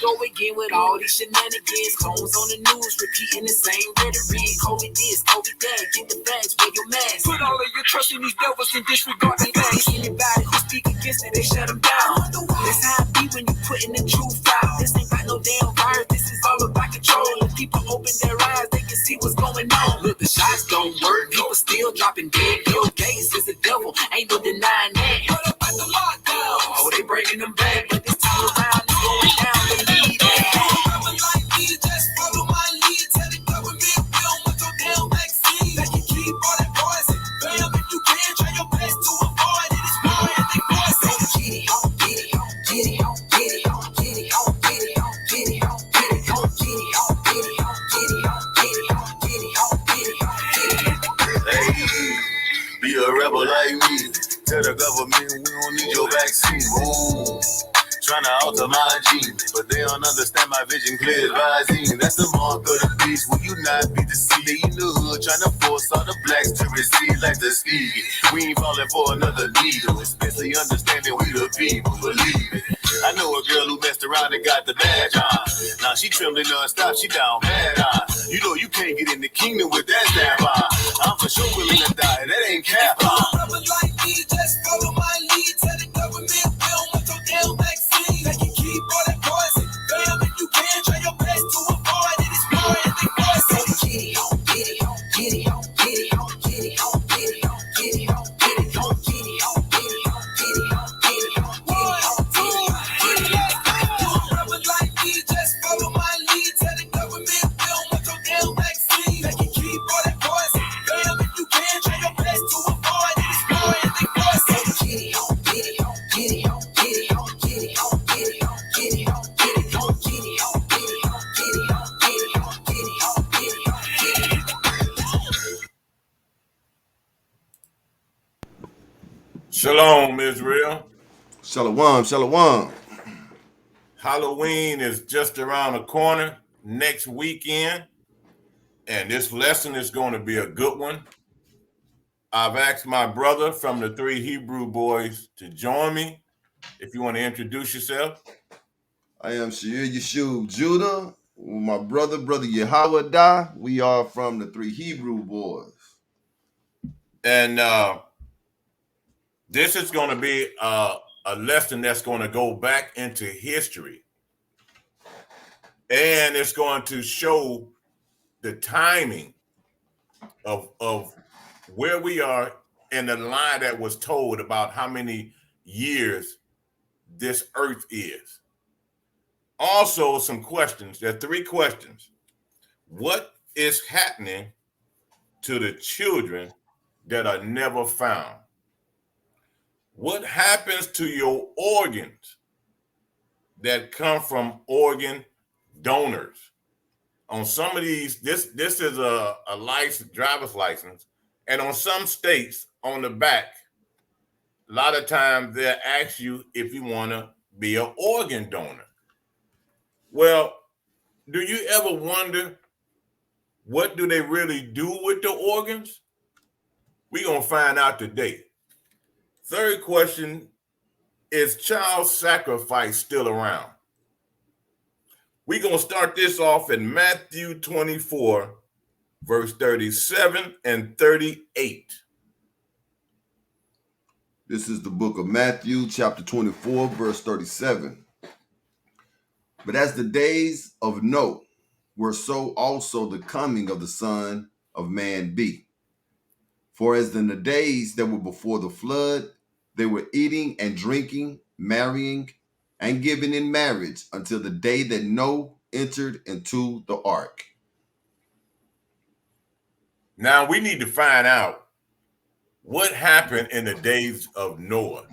go again with all these shenanigans. Clones on the news repeating the same rhetoric. COVID this, COVID that, get the bags, wear your mask. Put all of your trust in these devils and disregard the facts. Anybody who speak against it, they shut them down. That's how it be when you putting the truth out. This ain't about no damn virus, this is all about control. If people open their eyes, they can see what's going on. Look, the shots don't work, people still dropping dead. Bill Gates is a devil, ain't no denying that. What about the lockdown? Oh, they breaking them back, but this time around it's going down. Believe that. Like me, just follow my lead. Tell the government we don't want your damn vaccine. They can keep all that poison. Bam, if you can, try your best to avoid it. It's more than they poison. Get it, get it, get it, get it, get it, get it, get it, get it, get it, get it, get it, Be a rebel like me. Tell the government we don't need your vaccine. Ooh. Trying to alter my genes, but they don't understand my vision clear as rising. That's the mark of the beast. Will you not be deceived? They in the hood trying to force all the blacks to receive like the Stevie. We ain't falling for another needle, especially understanding we the people. Believe it. I know a girl who messed around and got the badge on. Now she trembling non-stop, she down bad on. You know you can't get in the kingdom with that stamp on. I'm for sure willing to die, that ain't cap on. Like me, just follow my lead. Tell the government we don't want your damn vaccine. They can keep all that poison. Bam, if you can, try your best to avoid it. It's more than they poison. Get it, get it, get it, get it, get it, get it, get it, get it, get it, get it, get it, like me, just follow my lead. Tell the government we don't want your damn vaccine. They can keep all that poison. Bam, if you can, try your best to avoid it. It's more than they poison. Get it, get it, get it, get it, get it, get it, get it, get it, get it, get it, Shalom, Israel. Shalom, shalom. Halloween is just around the corner next weekend, and this lesson is going to be a good one. I've asked my brother from the Three Hebrew Boys to join me. If you want to introduce yourself. I am Shir Yeshua Judah. My brother Yahweh Da. We are from the Three Hebrew Boys. And this is going to be a lesson that's going to go back into history. And it's going to show the timing of where we are and the line that was told about how many years this earth is. Also, some questions. There are 3 questions. What is happening to the children that are never found? What happens to your organs that come from organ donors? On some of these, this is a license, driver's license, and on some states on the back, a lot of times they'll ask you if you want to be an organ donor. Well, do you ever wonder what do they really do with the organs? We're going to find out today. 3rd question, is child sacrifice still around? We're going to start this off in Matthew 24, verse 37 and 38. This is the book of Matthew, chapter 24, verse 37. But as the days of Noah were, so also the coming of the Son of Man be. For as in the days that were before the flood, they were eating and drinking, marrying, and giving in marriage until the day that Noah entered into the ark. Now we need to find out what happened in the days of Noah.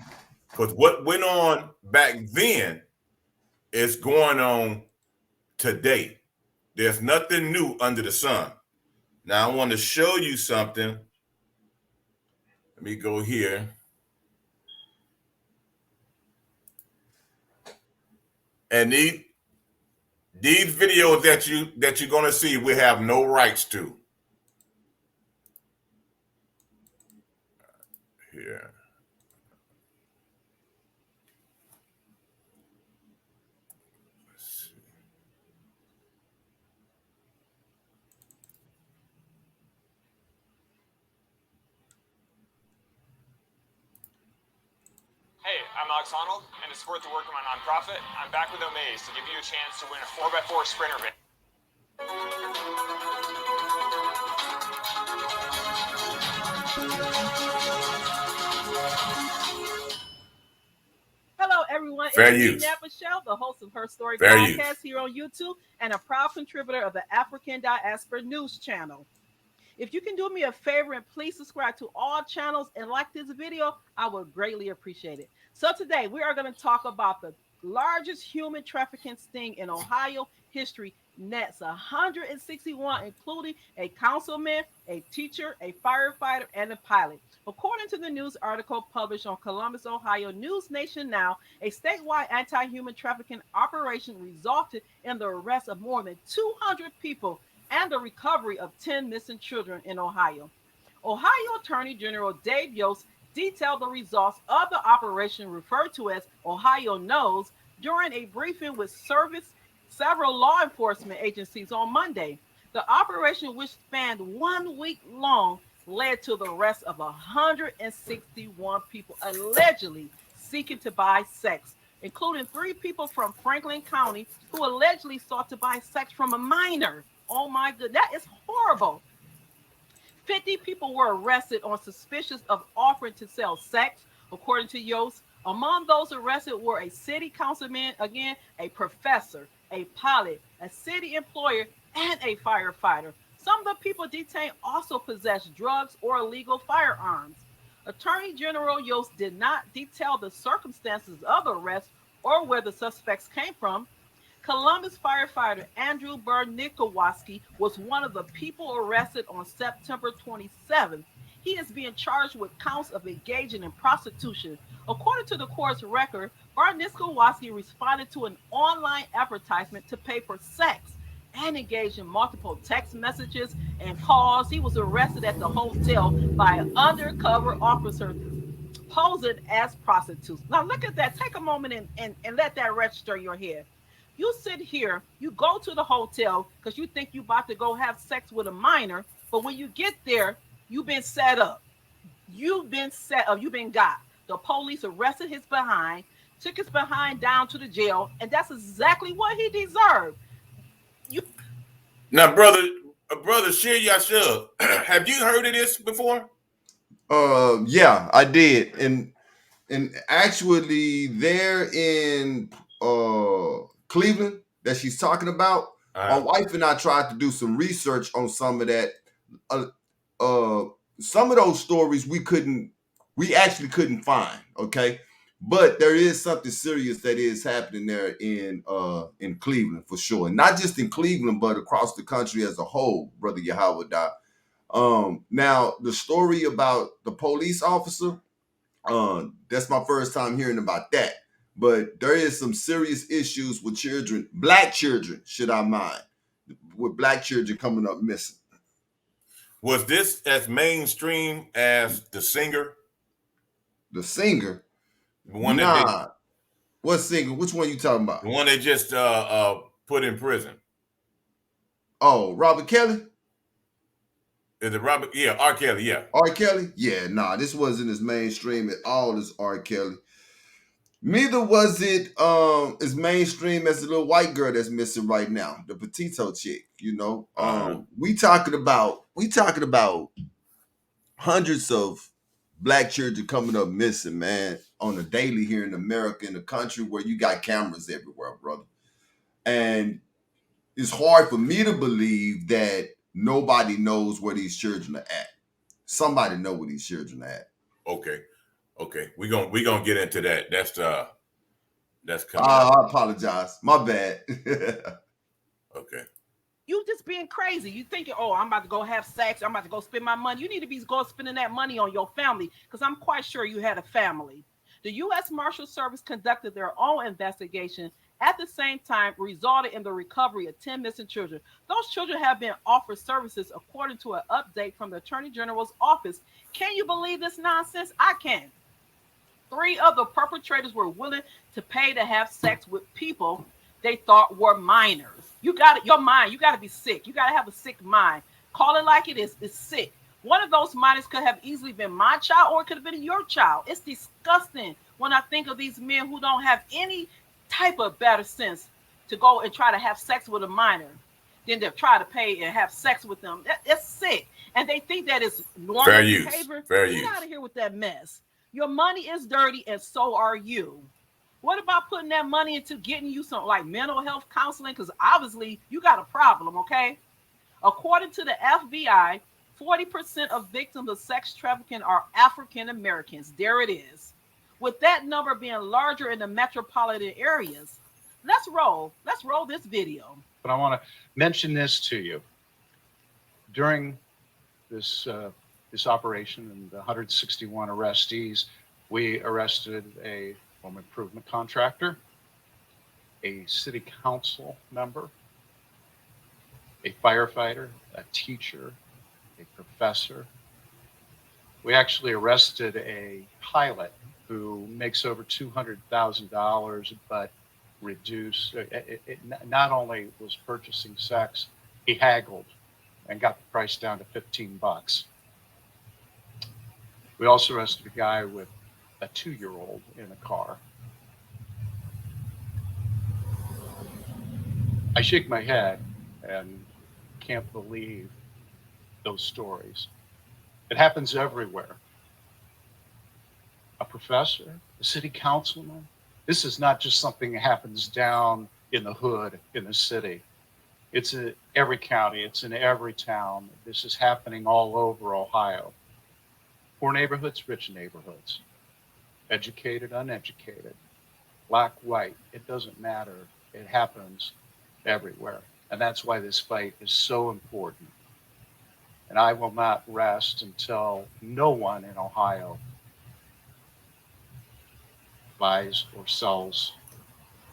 Because what went on back then is going on today. There's nothing new under the sun. Now I want to show you something. Let me go here. And these videos that you're going to see, we have no rights to. Here. Let's see. I'm Alex Honnold, and to support the work of my nonprofit, I'm back with Omaze to give you a chance to win a 4x4 Sprinter van. Hello, everyone. Fair It's me, use. Napa Shell, the host of Her Story Fair podcast use. here on YouTube and a proud contributor of the African Diaspora News channel. If you can do me a favor and please subscribe to all channels and like this video, I would greatly appreciate it. So today we are going to talk about the largest human trafficking sting in Ohio history. Nets 161, including a councilman, a teacher, a firefighter, and a pilot. According to the news article published on Columbus, Ohio News Nation Now, a statewide anti-human trafficking operation resulted in the arrest of more than 200 people and the recovery of 10 missing children in Ohio. Ohio Attorney General Dave Yost detailed the results of the operation referred to as Ohio Knows during a briefing with several law enforcement agencies on Monday. The operation, which spanned 1 week long, led to the arrest of 161 people allegedly seeking to buy sex, including 3 people from Franklin County who allegedly sought to buy sex from a minor. Oh my goodness, that is horrible. 50 people were arrested on suspicion of offering to sell sex, according to Yost. Among those arrested were a city councilman, again, a professor, a pilot, a city employer, and a firefighter. Some of the people detained also possessed drugs or illegal firearms. Attorney General Yost did not detail the circumstances of the arrest or where the suspects came from. Columbus firefighter Andrew Bernickowaski was one of the people arrested on September 27th. He is being charged with counts of engaging in prostitution. According to the court's record, Bernickowaski responded to an online advertisement to pay for sex and engaged in multiple text messages and calls. He was arrested at the hotel by an undercover officer posing as prostitutes. Now look at that. Take a moment and let that register in your head. You sit here, you go to the hotel because you think you're about to go have sex with a minor, but when you get there, you've been set up. You've been set up. You've been got. The police arrested his behind, took his behind down to the jail, and that's exactly what he deserved. Now, brother Shir Yashub, have you heard of this before? Yeah, I did. And actually there in Cleveland that she's talking about, my wife and I tried to do some research on some of that. Some of those stories we actually couldn't find, okay? But there is something serious that is happening there in Cleveland for sure. And not just in Cleveland, but across the country as a whole, Brother Yahweh. Now the story about the police officer, that's my first time hearing about that. But there is some serious issues with children, black children, should I mind, with black children coming up missing. Was this as mainstream as The Singer? The Singer? The one that what singer? Which one you talking about? The one they just put in prison. Oh, Robert Kelly? Is it Robert? Yeah, R. Kelly, yeah. R. Kelly? Yeah, this wasn't as mainstream at all as R. Kelly. Neither was it as mainstream as the little white girl that's missing right now, the Petito chick, you know. We talking about hundreds of black children coming up missing, man, on a daily here in America, in a country where you got cameras everywhere, brother. And it's hard for me to believe that nobody knows where these children are at. Somebody know where these children are at. Okay. We gonna get into that. That's coming. I apologize. My bad. Okay. You just being crazy. You thinking, oh, I'm about to go have sex. I'm about to go spend my money. You need to be spending that money on your family, because I'm quite sure you had a family. The U.S. Marshal Service conducted their own investigation. At the same time, resulted in the recovery of 10 missing children. Those children have been offered services according to an update from the Attorney General's office. Can you believe this nonsense? I can. 3 of the perpetrators were willing to pay to have sex with people they thought were minors. Your mind, you got to be sick. You got to have a sick mind. Call it like it is. It's sick. One of those minors could have easily been my child, or it could have been your child. It's disgusting when I think of these men who don't have any type of better sense to go and try to have sex with a minor than to try to pay and have sex with them. It's sick. And they think that is normal Fair use. behavior. Fair Get use. out of here with that mess. Your money is dirty, and so are you. What about putting that money into getting you some like mental health counseling? Because obviously you got a problem, okay? According to the FBI, 40% of victims of sex trafficking are African Americans. There it is. With that number being larger in the metropolitan areas. Let's roll this video. But I want to mention this to you. During this operation and the 161 arrestees, we arrested a home improvement contractor, a city council member, a firefighter, a teacher, a professor. We actually arrested a pilot who makes over $200,000, but not only was purchasing sex, he haggled and got the price down to $15. We also arrested a guy with a 2-year-old in a car. I shake my head and can't believe those stories. It happens everywhere. A professor, a city councilman. This is not just something that happens down in the hood in the city. It's in every county. It's in every town. This is happening all over Ohio. Poor neighborhoods, rich neighborhoods. Educated, uneducated. Black, white. It doesn't matter. It happens everywhere. And that's why this fight is so important. And I will not rest until no one in Ohio buys or sells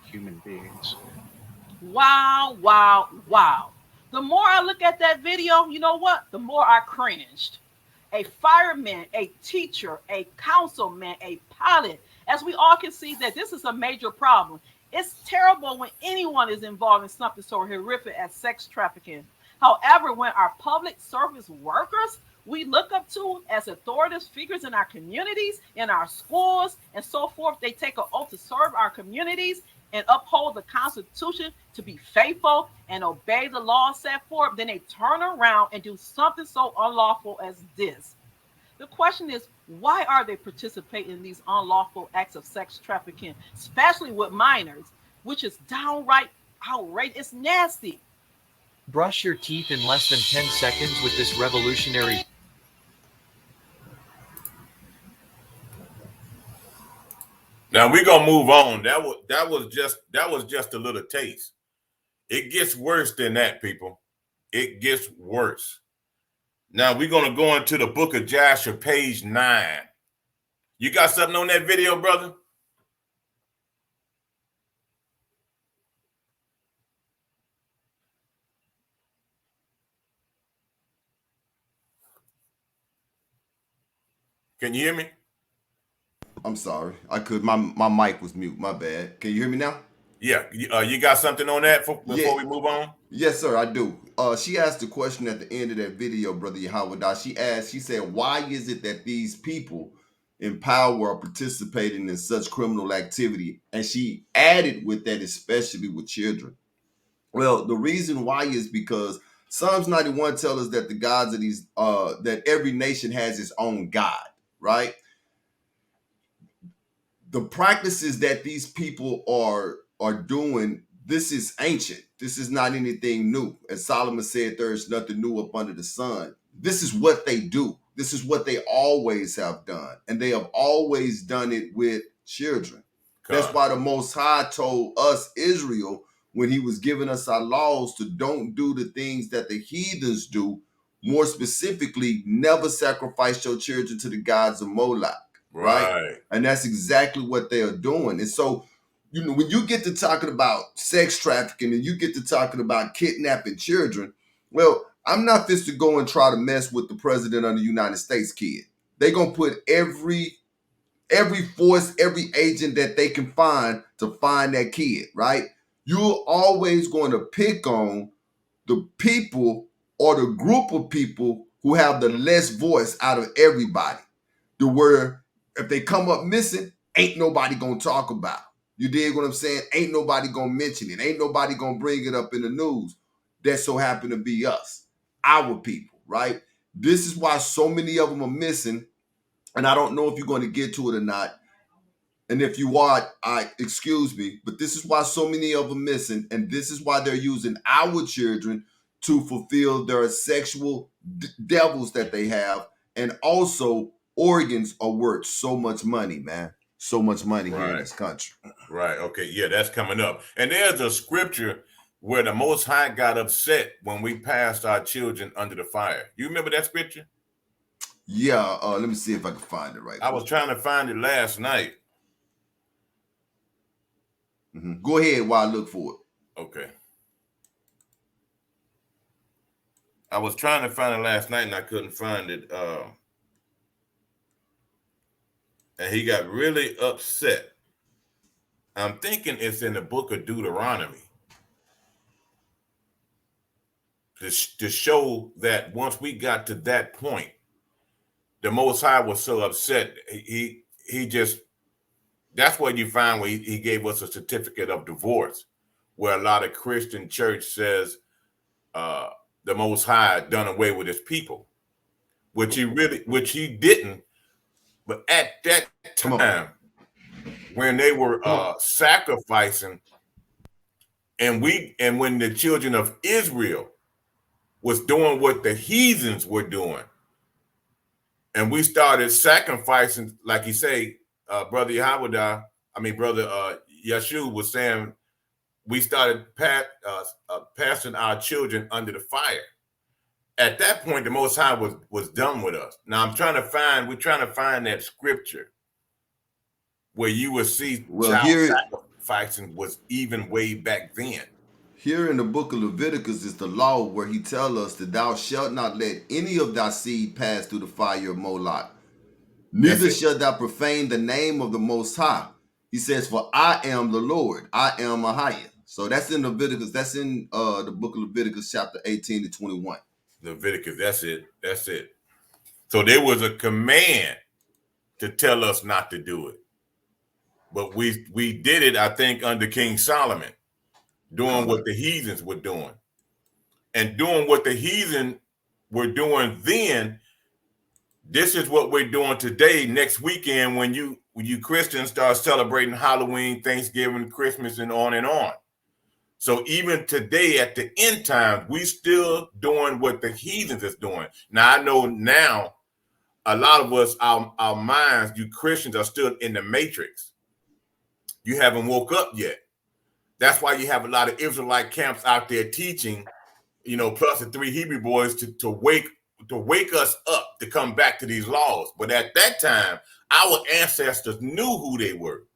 human beings. Wow, wow, wow. The more I look at that video, you know what? The more I cringed. A fireman, a teacher, a councilman, a pilot. As we all can see that this is a major problem. It's terrible when anyone is involved in something so horrific as sex trafficking. However, when our public service workers we look up to as authoritative figures in our communities, in our schools, and so forth, they take an oath to serve our communities and uphold the Constitution, to be faithful and obey the laws set forth, then they turn around and do something so unlawful as this. The question is, why are they participating in these unlawful acts of sex trafficking, especially with minors, which is downright outrageous? It's nasty. Brush your teeth in less than 10 seconds with this revolutionary. Now we're gonna move on. That was just a little taste. It gets worse than that, people. It gets worse. Now we're gonna go into the book of Joshua, page 9. You got something on that video, brother? Can you hear me? I'm sorry. I could. My mic was mute. My bad. Can you hear me now? Yeah. You got something on that before we move on? Yes, sir, I do. She asked a question at the end of that video, Brother Yahweh. She said, why is it that these people in power are participating in such criminal activity? And she added with that, especially with children. Well, the reason why is because Psalms 91 tells us that the gods of these, that every nation has its own God, right? The practices that these people are doing, this is ancient. This is not anything new. As Solomon said, there is nothing new up under the sun. This is what they do. This is what they always have done. And they have always done it with children. God. That's why the Most High told us, Israel, when he was giving us our laws, to don't do the things that the heathens do. More specifically, never sacrifice your children to the gods of Moloch. Right. And that's exactly what they are doing. And so, you know, when you get to talking about sex trafficking and you get to talking about kidnapping children, well, I'm not fit to go and try to mess with the president of the United States kid. They're going to put every force, every agent that they can find to find that kid, right? You're always going to pick on the people or the group of people who have the less voice out of everybody. The word, if they come up missing, ain't nobody gonna talk about it. You dig what I'm saying? Ain't nobody gonna mention it. Ain't nobody gonna bring it up in the news. That so happen to be us, our people, right? This is why so many of them are missing. And I don't know if you're going to get to it or not. And if you are, excuse me, but this is why so many of them are missing. And this is why they're using our children to fulfill their sexual devils that they have. And also, organs are worth so much money, man. So much money here in this country. Right. Okay. Yeah, that's coming up. And there's a scripture where the Most High got upset when we passed our children under the fire. You remember that scripture? Yeah. Let me see if I can find it right. I was trying to find it last night. Go ahead while I look for it. Okay. I was trying to find it last night and I couldn't find it. And he got really upset. I'm thinking it's in the book of Deuteronomy to show that once we got to that point, the Most High was so upset. He just, that's what you find where he gave us a certificate of divorce, where a lot of Christian church says the Most High done away with his people, which he didn't. But at that time, when they were sacrificing, and when the children of Israel was doing what the heathens were doing, and we started sacrificing, like you say, Brother Yahweh, Brother Yeshua was saying, we started passing our children under the fire. At that point, the Most High was done with us. Now we're trying to find that scripture where you will see child sacrificing was even way back then. Here in the book of Leviticus is the law where he tells us that thou shalt not let any of thy seed pass through the fire of Moloch. Neither shalt thou profane the name of the Most High. He says, for I am the Lord, I am Ahia. So that's in Leviticus. That's in the book of Leviticus, chapter 18 to 21. Leviticus, that's it. So there was a command to tell us not to do it. But we did it, I think, under King Solomon, doing what the heathens were doing. And doing what the heathen were doing then, this is what we're doing today, next weekend, when you Christians start celebrating Halloween, Thanksgiving, Christmas, and on and on. So even today at the end time, we still doing what the heathens is doing. Now, I know now a lot of us, our minds, you Christians are still in the matrix. You haven't woke up yet. That's why you have a lot of Israelite camps out there teaching, plus the 3 Hebrew boys to wake us up to come back to these laws. But at that time, our ancestors knew who they were.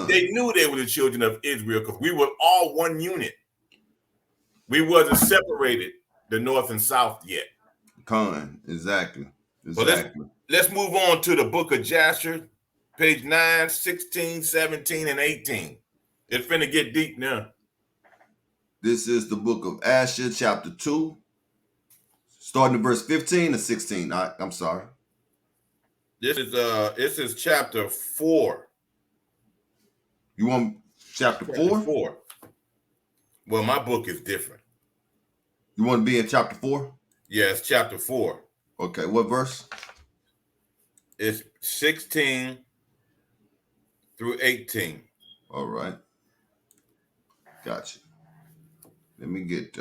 They knew they were the children of Israel because we were all one unit. We wasn't separated, the North and South yet. Exactly. So let's move on to the book of Jasher, page 9, 16, 17, and 18. It's finna get deep now. This is the book of Asher, chapter 2, starting at verse 15 to 16. I'm sorry. This is chapter 4. You want chapter 4? 4. Well, my book is different. You want to be in chapter 4? Yeah, it's chapter 4. Okay, what verse? It's 16 through 18. All right. Gotcha. Let me get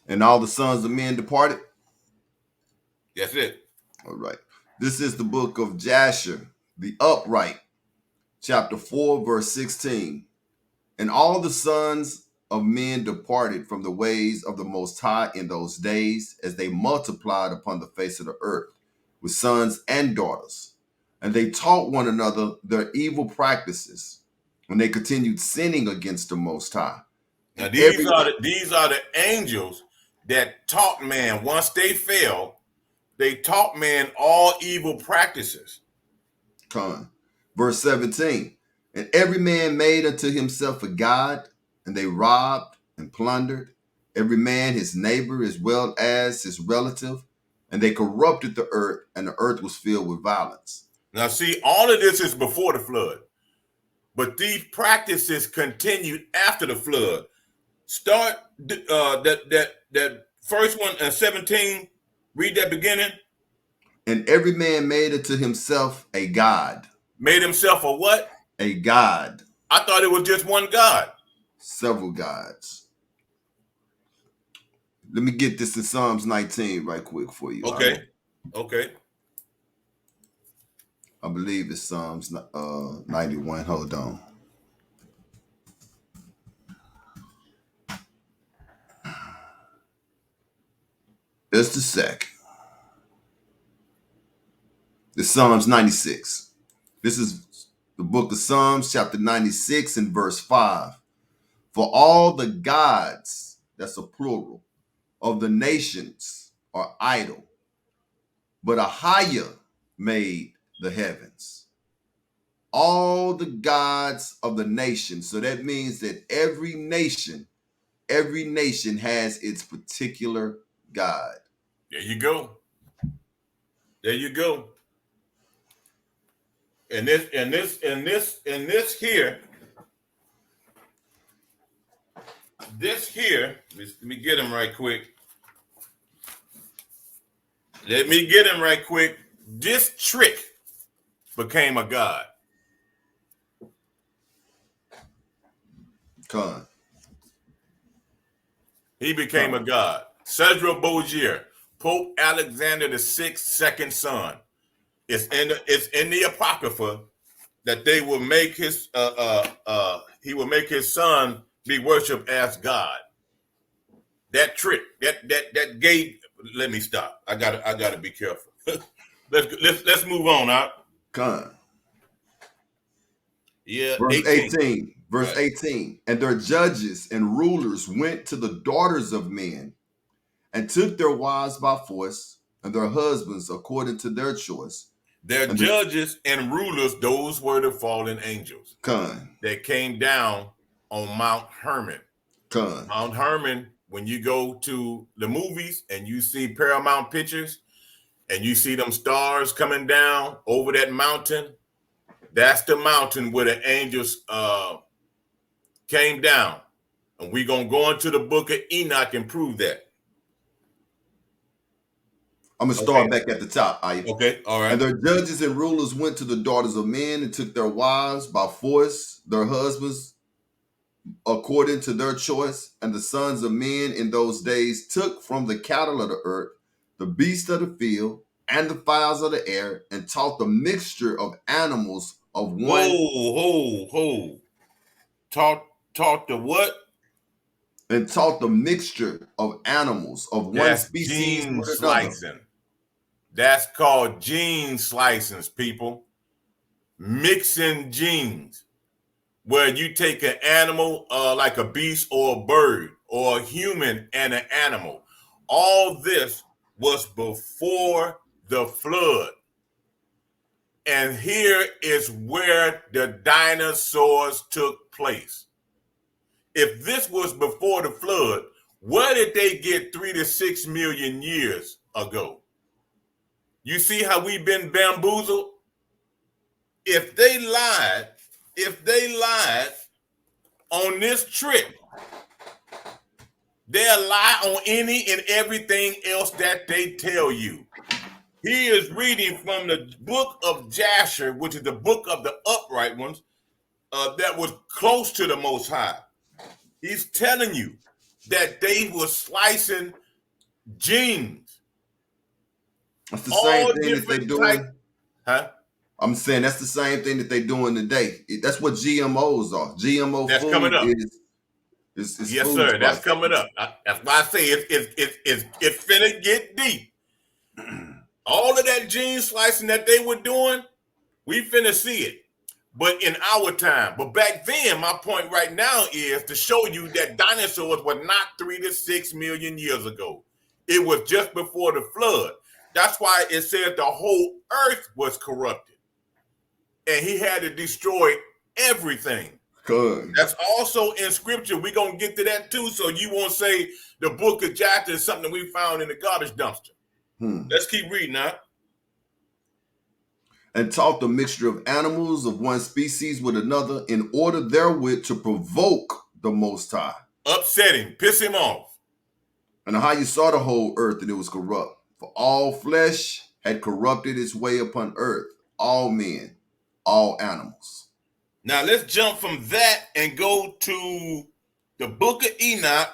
and all the sons of men departed. That's it. All right. This is the book of Jasher, the upright, chapter 4, verse 16. And all the sons of men departed from the ways of the Most High in those days, as they multiplied upon the face of the earth, with sons and daughters. And they taught one another their evil practices, when they continued sinning against the Most High. Now these are the angels that taught man. Once they fell, they taught man all evil practices. Verse 17. And every man made unto himself a god, and they robbed and plundered every man his neighbor as well as his relative, and they corrupted the earth, and the earth was filled with violence. Now, see, all of this is before the flood, but these practices continued after the flood. Start that first one, 17. Read that beginning. And every man made unto himself a god. Made himself a what? A god. I thought it was just one God. Several gods. Let me get this in Psalms 19 right quick for you. Okay. Right? Okay. I believe it's Psalms 91. Hold on. Just a sec. It's Psalms 96. This is the book of Psalms, chapter 96 and verse 5. For all the gods, that's a plural, of the nations are idle, but Ahijah made the heavens. All the gods of the nations. So that means that every nation has its particular God. There you go. There you go. And this here, let me get him right quick. This trick became a god. Con. He became a god. Cedra Borgia, Pope Alexander VI second son. It's in the Apocrypha that they will make his he will make his son be worshipped as God. That trick, that gate. Let me stop. I gotta be careful. let's move on out. Con. Yeah. Verse 18. Verse 18. And their judges and rulers went to the daughters of men and took their wives by force and their husbands according to their choice. Their judges and rulers, those were the fallen angels. Con. That came down on Mount Hermon. Con. Mount Hermon, when you go to the movies and you see Paramount Pictures and you see them stars coming down over that mountain, that's the mountain where the angels came down. And we're going to go into the book of Enoch and prove that. I'm going to start back at the top. Okay, all right. And their judges and rulers went to the daughters of men and took their wives by force, their husbands according to their choice. And the sons of men in those days took from the cattle of the earth, the beasts of the field, and the fowls of the air, and taught the mixture of animals of one. Whoa. Taught the what? And taught the mixture of animals of one species. Gene slicing. That's called gene slicing, people. Mixing genes. Where you take an animal like a beast or a bird or a human and an animal. All this was before the flood. And here is where the dinosaurs took place. If this was before the flood, where did they get 3 to 6 million years ago? You see how we've been bamboozled? If they lied on this trick, they'll lie on any and everything else that they tell you. He is reading from the book of Jasher, which is the book of the upright ones, that was close to the Most High. He's telling you that they were slicing genes. That's the same thing that they're doing. Huh? I'm saying that's the same thing that they're doing today. That's what GMOs are. GMO that's food coming up. is yes, food sir. That's splicing. coming up. That's why I say it's finna get deep. All of that gene slicing that they were doing, we finna see it. But in our time, but back then, my point right now is to show you that dinosaurs were not 3 to 6 million years ago. It was just before the flood. That's why it said the whole earth was corrupted. And he had to destroy everything. Good. That's also in scripture. We're going to get to that too. So you won't say the book of Jasher is something we found in the garbage dumpster. Let's keep reading now. And taught the mixture of animals of one species with another in order therewith to provoke the Most High. Upset him, piss him off. And how you saw the whole earth, and it was corrupt. For all flesh had corrupted its way upon earth, all men, all animals. Now let's jump from that and go to the book of Enoch,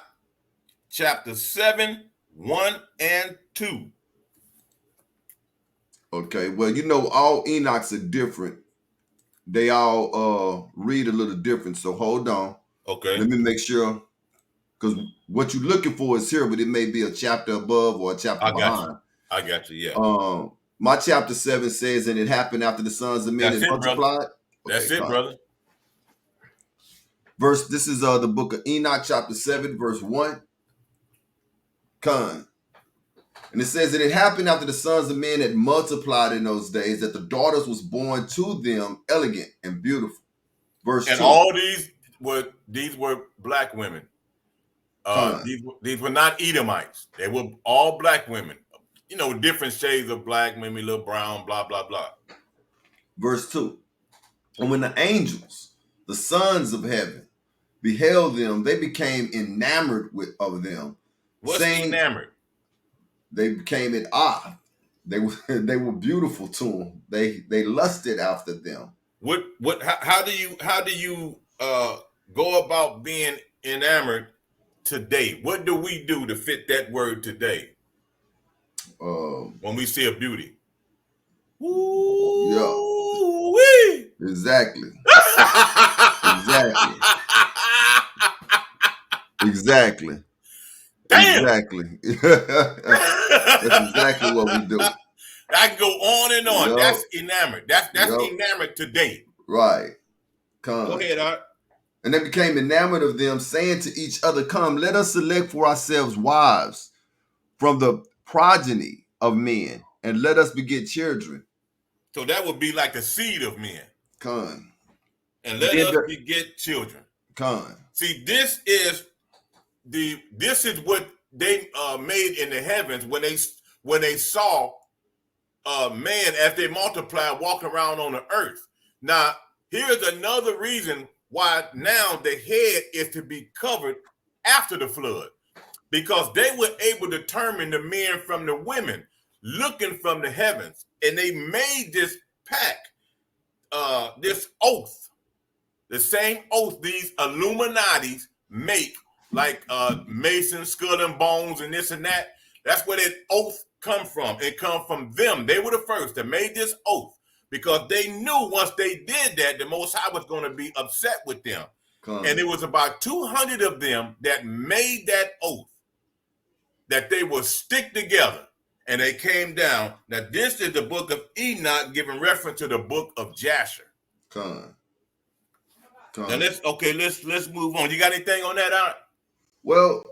chapter 7, 1 and 2. Okay, well, you know, all Enochs are different. They all read a little different, so hold on. Okay. Let me make sure, because what you're looking for is here, but it may be a chapter above or a chapter behind. I got you, yeah. My chapter 7 says, and it happened after the sons of men had multiplied. That's it, brother. This is the book of Enoch, chapter 7, verse 1. And it says that it happened after the sons of men had multiplied in those days that the daughters was born to them elegant and beautiful. Verse 2. And all these were black women. These were not Edomites. They were all black women. You know, different shades of black, maybe a little brown, blah, blah, blah. Verse 2. And when the angels, the sons of heaven, beheld them, they became enamored of them. What's enamored? They became at awe. They were beautiful to them. They lusted after them. How do you go about being enamored today? What do we do to fit that word today? When we see a beauty. Ooh, yeah. Exactly. Exactly. Damn. Exactly. That's exactly what we do. I can go on and on. Yep. That's enamored. That's enamored today. Right. Go ahead, Art. And they became enamored of them, saying to each other, come, let us select for ourselves wives from the progeny of men, and let us beget children. So that would be like the seed of men. Come. And let us beget children. Come. See, this is what they made in the heavens when they saw man as they multiplied walking around on the earth. Now, here's another reason why now the head is to be covered after the flood, because they were able to determine the men from the women looking from the heavens, and they made this pact, this oath, the same oath these Illuminatis make, like Mason, Skull and Bones, and this and that. That's where that oath come from. It come from them. They were the first that made this oath, because they knew once they did that, the Most High was going to be upset with them. And it was about 200 of them that made that oath that they would stick together, and they came down. Now, this is the book of Enoch giving reference to the book of Jasher. Now let's move on. You got anything on that, Art? Well,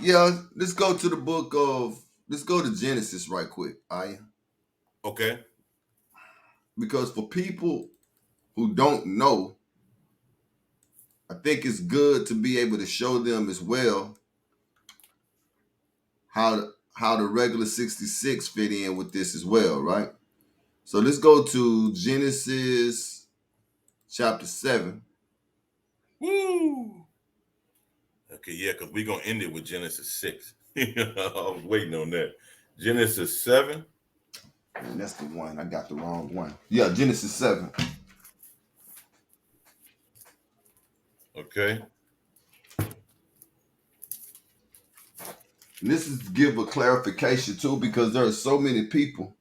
yeah, let's go to Genesis right quick, Aya. Okay. Because for people who don't know, I think it's good to be able to show them as well how the regular 66 fit in with this as well, right? So let's go to Genesis chapter 7. Woo! Okay, yeah, because we're going to end it with Genesis 6. I was waiting on that. Genesis 7. And that's the one. I got the wrong one. Yeah, Genesis 7. Okay. And this is to give a clarification too, because there are so many people.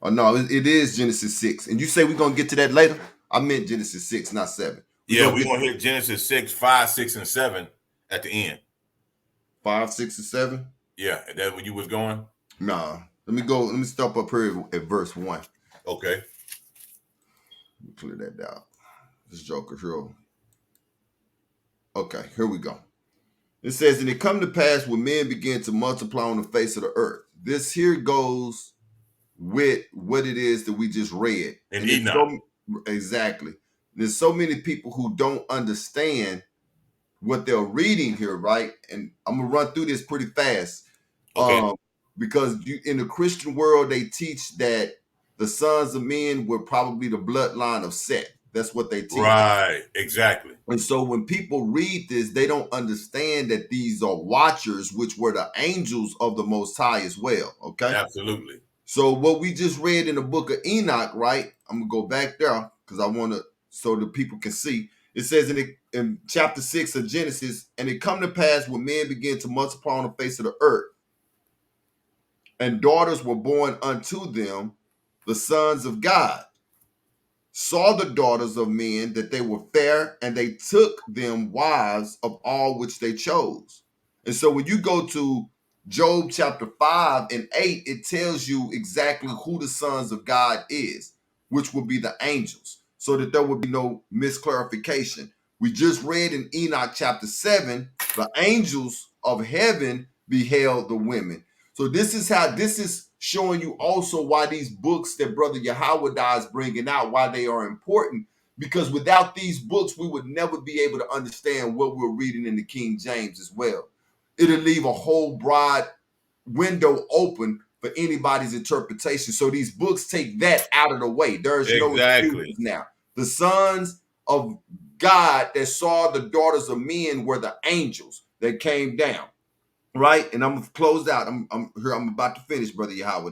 Oh no, it is Genesis 6. And you say we're going to get to that later? I meant Genesis 6, not 7. We're going to hit Genesis 6, 5, 6, and 7 at the end. 5, 6, and 7? Yeah, is that where you was going? Nah. Let me stop up here at verse 1. Okay. Clear that out. This Joker here. Okay, here we go. It says, and it come to pass when men began to multiply on the face of the earth. This here goes with what it is that we just read. And there's Enoch. Exactly. There's so many people who don't understand what they're reading here, right? And I'm gonna run through this pretty fast. Okay. Because in the Christian world, they teach that the sons of men were probably the bloodline of Seth. That's what they teach. Right, exactly. And so when people read this, they don't understand that these are watchers, which were the angels of the Most High as well. Okay. Absolutely. So what we just read in the book of Enoch, right? I'm gonna go back there because I want to, so the people can see. It says in chapter 6 of Genesis, and it come to pass when men began to multiply on the face of the earth, and daughters were born unto them, the sons of God saw the daughters of men that they were fair, and they took them wives of all which they chose. And so when you go to Job chapter 5 and 8, it tells you exactly who the sons of God is, which will be the angels, so that there would be no misclarification. We just read in Enoch chapter 7, the angels of heaven beheld the women. So this is showing you also why these books that Brother Yahweh is bringing out, why they are important. Because without these books, we would never be able to understand what we're reading in the King James as well. It'll leave a whole broad window open for anybody's interpretation. So these books take that out of the way. There's no excuses now. The sons of God that saw the daughters of men were the angels that came down. Right, and I'm gonna close out. I'm here. I'm about to finish, Brother Yahweh.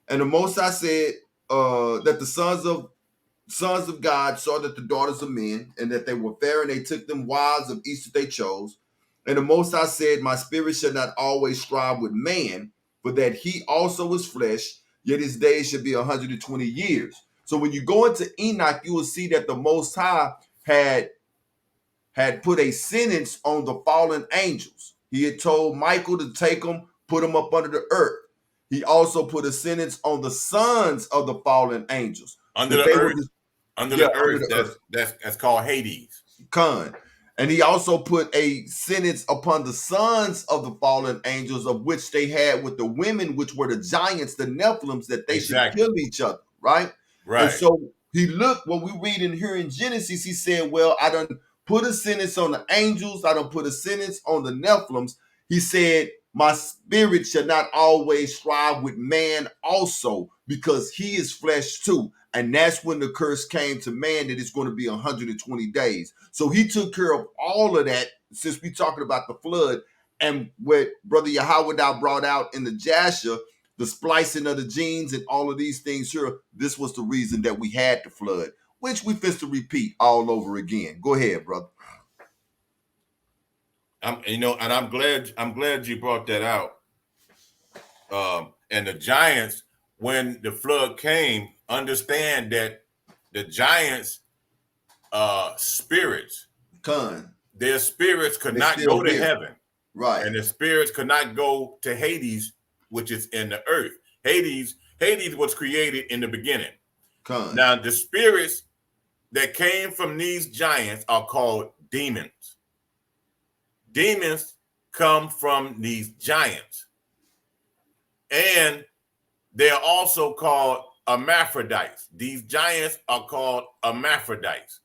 And the Most High said that the sons of God saw that the daughters of men, and that they were fair, and they took them wives of each that they chose. And the Most High said, "My spirit shall not always strive with man, for that he also is flesh. Yet his days should be 120 years." So when you go into Enoch, you will see that the Most High had put a sentence on the fallen angels. He had told Michael to take them, put them up under the earth. He also put a sentence on the sons of the fallen angels. Under the earth. That's called Hades. And he also put a sentence upon the sons of the fallen angels, of which they had with the women, which were the giants, the Nephilims, that they should kill each other, right? Right. And so he looked, when we read in here in Genesis, he said, well, I done put a sentence on the angels. I don't put a sentence on the Nephilims. He said, my spirit shall not always strive with man also, because he is flesh too. And that's when the curse came to man, that it's going to be 120 days. So he took care of all of that, since we're talking about the flood. And what Brother Yahweh brought out in the Jasher, the splicing of the genes and all of these things here, this was the reason that we had the flood, which we fist to repeat all over again. Go ahead, brother. I'm glad you brought that out. And the giants, when the flood came, understand that the giants' spirits, their spirits could not go to heaven, right? And the spirits could not go to Hades, which is in the earth. Hades was created in the beginning. Now the spirits that came from these giants are called demons. Demons come from these giants. And they are also called hermaphrodites. These giants are called hermaphrodites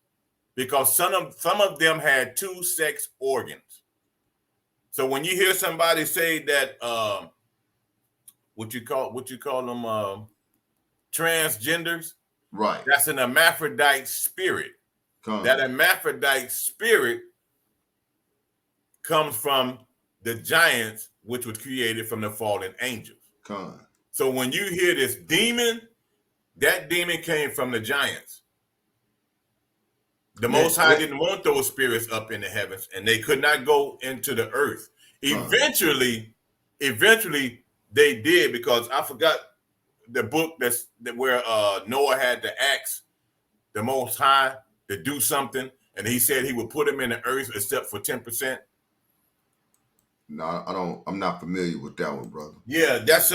because some of them had two sex organs. So when you hear somebody say that what you call them transgenders, right? That's an hermaphrodite spirit. That hermaphrodite spirit comes from the giants, which was created from the fallen angels. So when you hear this demon, that demon came from the giants. The Most High didn't want those spirits up in the heavens, and they could not go into the earth. Eventually they did, because I forgot the book where Noah had to ask the Most High to do something, and he said he would put them in the earth except for 10%. No, I'm not familiar with that one, brother. Yeah, that's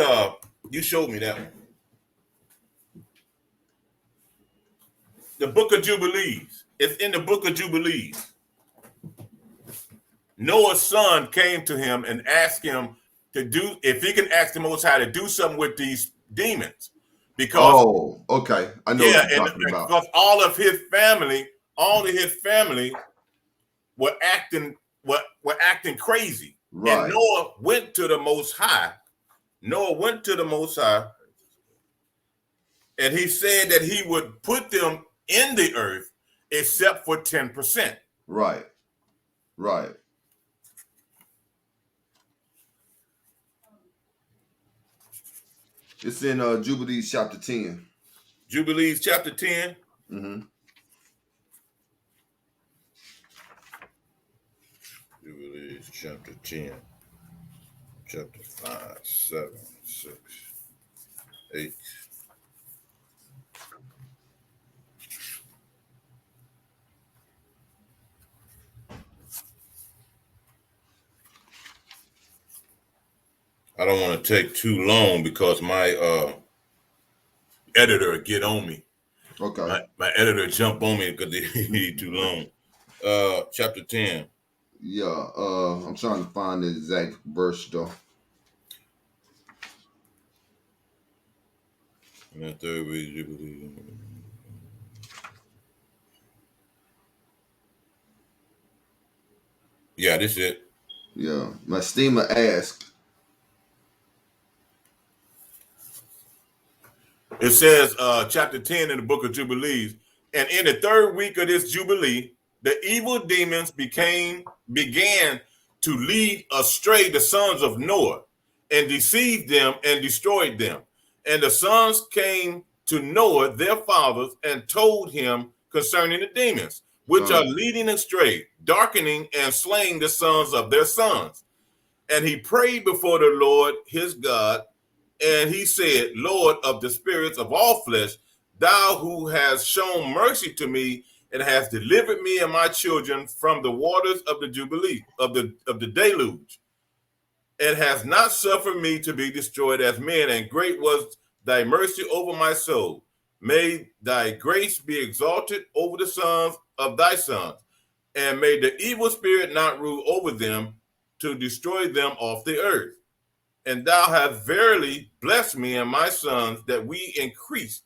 you showed me that one. The Book of Jubilees. It's in the Book of Jubilees. Noah's son came to him and asked him to do, if he can ask the Most High to do something with these demons. because okay, I know yeah, what you're and talking about. because all of his family were acting crazy. Right. And Noah went to the Most High. And he said that he would put them in the earth except for 10%. Right. It's in Jubilees chapter 10. Jubilees chapter 10. Mm-hmm. Jubilees chapter 10. Chapter 5, 7, 6, 8. I don't want to take too long because my editor will get on me. Okay. My editor jump on me because he need too long. Chapter 10. Yeah. I'm trying to find the exact verse though. And that third week, Jubilee. Yeah, this is it. Yeah. Mastema asked. It says, chapter 10 in the book of Jubilees, and in the third week of this Jubilee, the evil demons began to lead astray the sons of Noah and deceived them and destroyed them. And the sons came to Noah, their fathers, and told him concerning the demons, which are leading astray, darkening and slaying the sons of their sons. And he prayed before the Lord his God, and he said, Lord of the spirits of all flesh, thou who hast shown mercy to me and hast delivered me and my children from the waters of the Jubilee, of the deluge, and hast not suffered me to be destroyed as men, and great was thy mercy over my soul. May thy grace be exalted over the sons of thy sons, and may the evil spirit not rule over them to destroy them off the earth. And thou hast verily blessed me and my sons, that we increase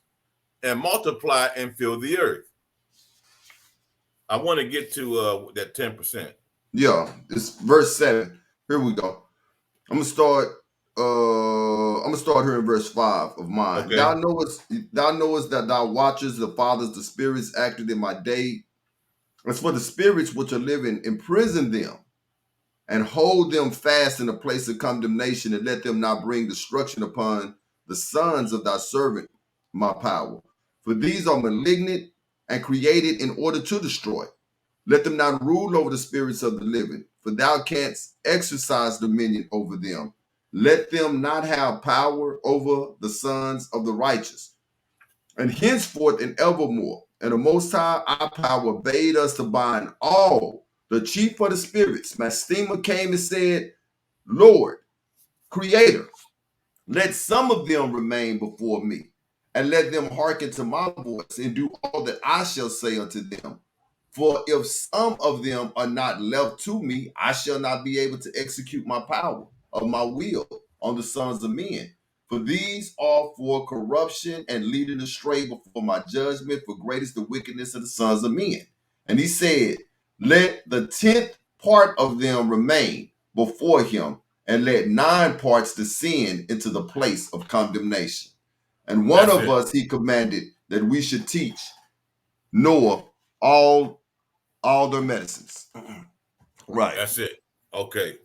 and multiply and fill the earth. I want to get to that 10%. Yeah, it's verse 7. Here we go. I'm gonna start here in verse 5 of mine. Okay. Thou knowest that thou watchest the fathers, the spirits acted in my day. As for the spirits which are living, imprison them and hold them fast in a place of condemnation, and let them not bring destruction upon the sons of thy servant, my power. For these are malignant and created in order to destroy. Let them not rule over the spirits of the living, for thou canst exercise dominion over them. Let them not have power over the sons of the righteous. And henceforth and evermore, and the Most High our power bade us to bind all the chief of the spirits. Mastema came and said, Lord, Creator, let some of them remain before me, and let them hearken to my voice, and do all that I shall say unto them. For if some of them are not left to me, I shall not be able to execute my power of my will on the sons of men. For these are for corruption and leading astray before my judgment, for great is the wickedness of the sons of men. And he said, let the 10th part of them remain before him, and let 9 parts descend into the place of condemnation. And one of us he commanded that we should teach Noah all their medicines. Right. That's it. Okay.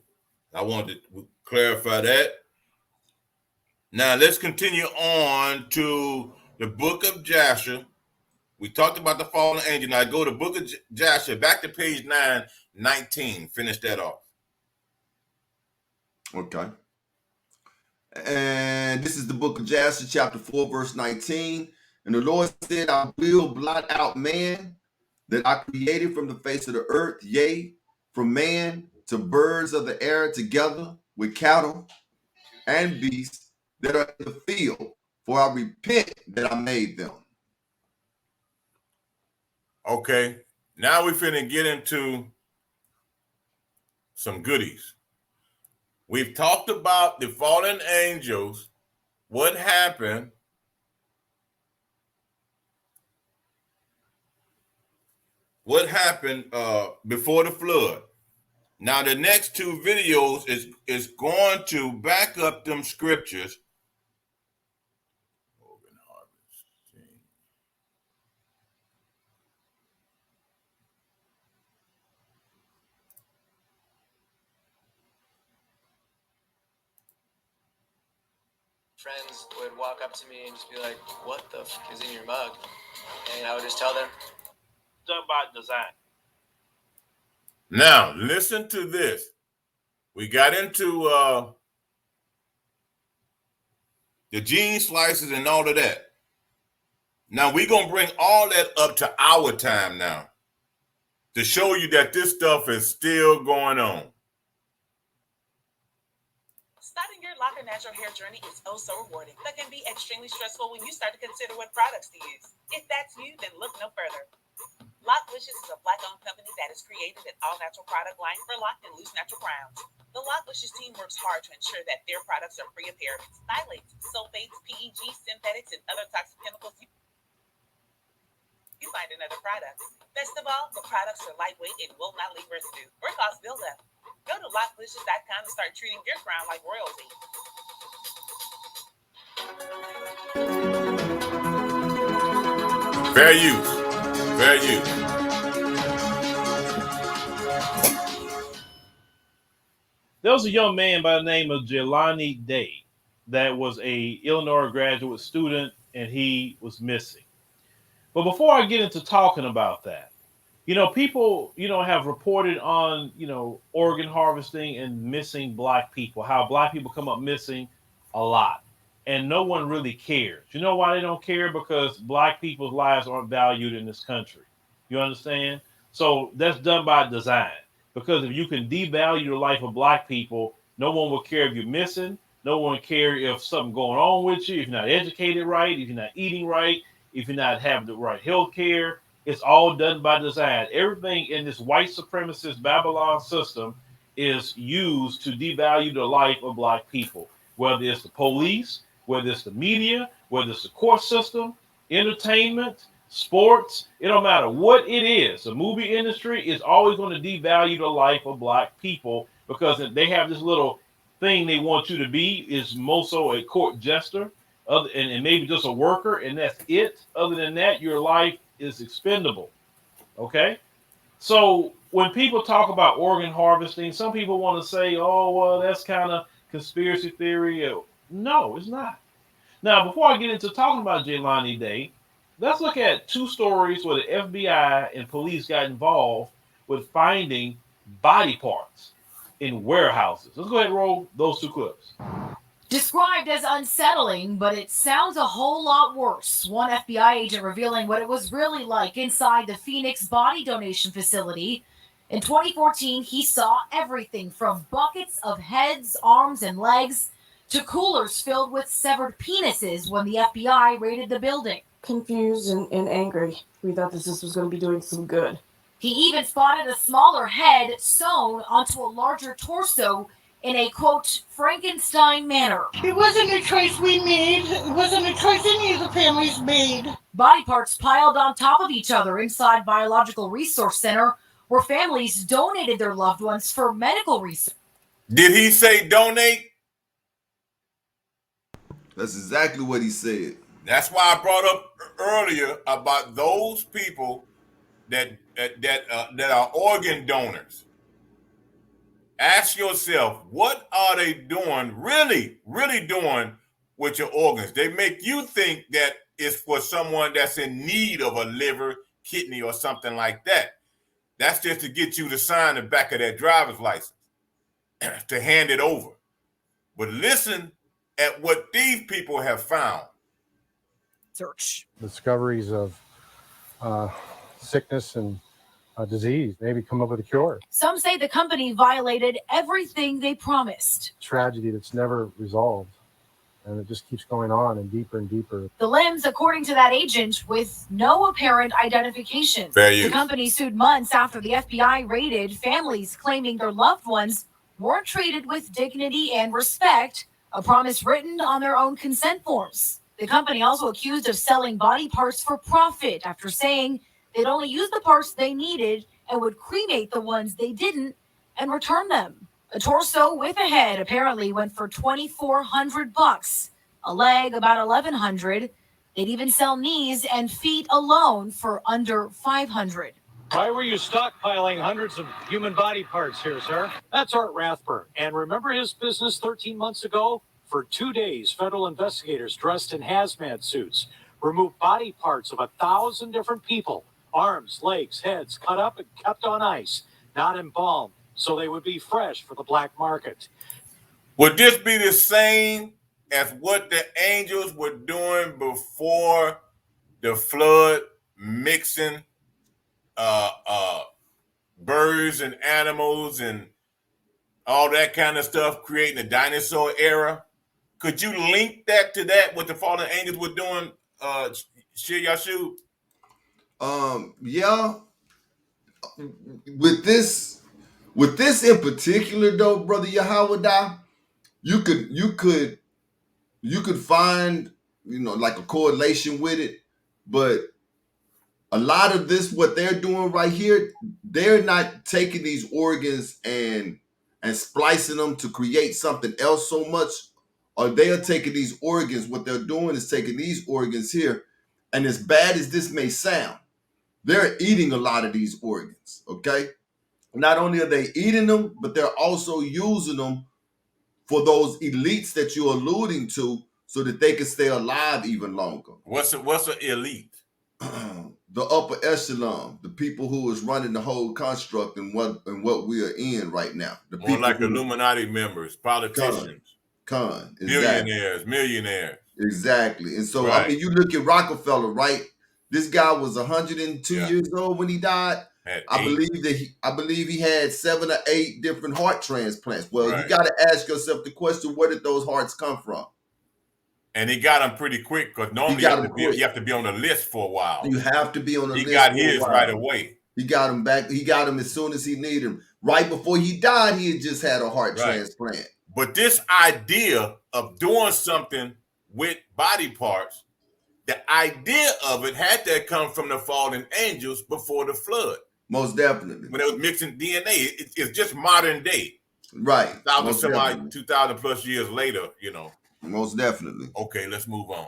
I wanted to clarify that. Now let's continue on to the book of Jasher. We talked about the fallen angel. Now go to book of Jasher, back to page 919. Finish that off. Okay. And this is the book of Jasher, chapter 4, verse 19. And the Lord said, I will blot out man that I created from the face of the earth, yea, from man to birds of the air, together with cattle and beasts that are in the field, for I repent that I made them. Okay, now we're finna get into some goodies. We've talked about the fallen angels, what happened, what happened before the flood. Now, the next two videos is going to back up them scriptures. Friends would walk up to me and just be like, "What the f is in your mug?" And I would just tell them, Done by design. Now, listen to this. We got into the gene slices and all of that. Now, we're going to bring all that up to our time now to show you that this stuff is still going on. Starting your Locker natural hair journey is oh so rewarding, but can be extremely stressful when you start to consider what products to use. If that's you, then look no further. Locklicious is a Black-owned company that has created an all-natural product line for locked and loose natural crowns. The Locklicious team works hard to ensure that their products are free of parabens, phthalates, sulfates, PEG, synthetics, and other toxic chemicals you find in other products. Best of all, the products are lightweight and will not leave residue or cause buildup. Go to locklicious.com and start treating your crown like royalty. Fair use. Fair use. There was a young man by the name of Jelani Day that was a Illinois graduate student, and he was missing. But before I get into talking about that, people, have reported on, organ harvesting and missing Black people, how Black people come up missing a lot. And no one really cares. You know why they don't care? Because Black people's lives aren't valued in this country. You understand? So that's done by design. Because if you can devalue the life of Black people, no one will care if you're missing. No one will care if something going on with you, if you're not educated right, if you're not eating right, if you're not having the right health care. It's all done by design. Everything in this white supremacist Babylon system is used to devalue the life of Black people, whether it's the police, whether it's the media, whether it's the court system, entertainment, sports. It don't matter what it is. The movie industry is always going to devalue the life of Black people because they have this little thing they want you to be is most so a court jester and maybe just a worker, and that's it. Other than that, your life is expendable. Okay? So when people talk about organ harvesting, some people want to say, oh, well, that's kind of conspiracy theory. No, it's not. Now, before I get into talking about Jelani Day, let's look at two stories where the FBI and police got involved with finding body parts in warehouses. Let's go ahead and roll those two clips. Described as unsettling, but it sounds a whole lot worse. One FBI agent revealing what it was really like inside the Phoenix body donation facility. In 2014, he saw everything from buckets of heads, arms, and legs to coolers filled with severed penises when the FBI raided the building. Confused and angry. We thought this was going to be doing some good. He even spotted a smaller head sewn onto a larger torso in a, quote, Frankenstein manner. It wasn't a choice we made. It wasn't a choice any of the families made. Body parts piled on top of each other inside Biological Resource Center, where families donated their loved ones for medical research. Did he say donate? That's exactly what he said. That's why I brought up earlier about those people that are organ donors. Ask yourself, what are they doing, really doing with your organs? They make you think that it's for someone that's in need of a liver, kidney, or something like that. That's just to get you to sign the back of that driver's license, to hand it over. But listen at what these people have found. Search. Discoveries of sickness and disease, maybe come up with a cure. Some say the company violated everything they promised. Tragedy that's never resolved, and it just keeps going on and deeper and deeper. The limbs, according to that agent, with no apparent identification. The company sued months after the FBI raided families claiming their loved ones weren't treated with dignity and respect, a promise written on their own consent forms. The company also accused of selling body parts for profit after saying They'd only use the parts they needed and would cremate the ones they didn't and return them. A torso with a head apparently went for $2,400. A leg about $1,100. They'd even sell knees and feet alone for under $500. Why were you stockpiling hundreds of human body parts here, sir? That's Art Rathburn. And remember his business 13 months ago? For 2 days, federal investigators dressed in hazmat suits removed body parts of 1,000 different people. Arms, legs, heads cut up and kept on ice, not embalmed, so they would be fresh for the black market. Would this be the same as what the angels were doing before the flood, mixing birds and animals and all that kind of stuff, creating the dinosaur era? Could you link that to that, what the fallen angels were doing, Shir Yashub? Yeah. With this in particular, though, Brother Yahweh, you could find, like a correlation with it, but a lot of this, what they're doing right here, they're not taking these organs and splicing them to create something else so much, or they are taking these organs. What they're doing is taking these organs here, and as bad as this may sound, they're eating a lot of these organs, okay? Not only are they eating them, but they're also using them for those elites that you're alluding to so that they can stay alive even longer. What's an elite? The upper echelon, the people who is running the whole construct and what we are in right now. The More people like Illuminati members, politicians, exactly. millionaires. Exactly. And so, Right. I mean, you look at Rockefeller, right? This guy was 102 years old when he died. I believe he had 7 or 8 different heart transplants. Well, Right. you got to ask yourself the question: where did those hearts come from? And he got them pretty quick, because normally you have to be on the list for a while. You have to be on the list. He got for a his while. right away. He got him back. He got him as soon as he needed him. Right before he died, he had just had a heart transplant. But this idea of doing something with body parts, the idea of it had to come from the fallen angels before the flood. Most definitely. When they was mixing DNA, it's just modern day. Right. 2,000 plus years later, Most definitely. Okay, let's move on.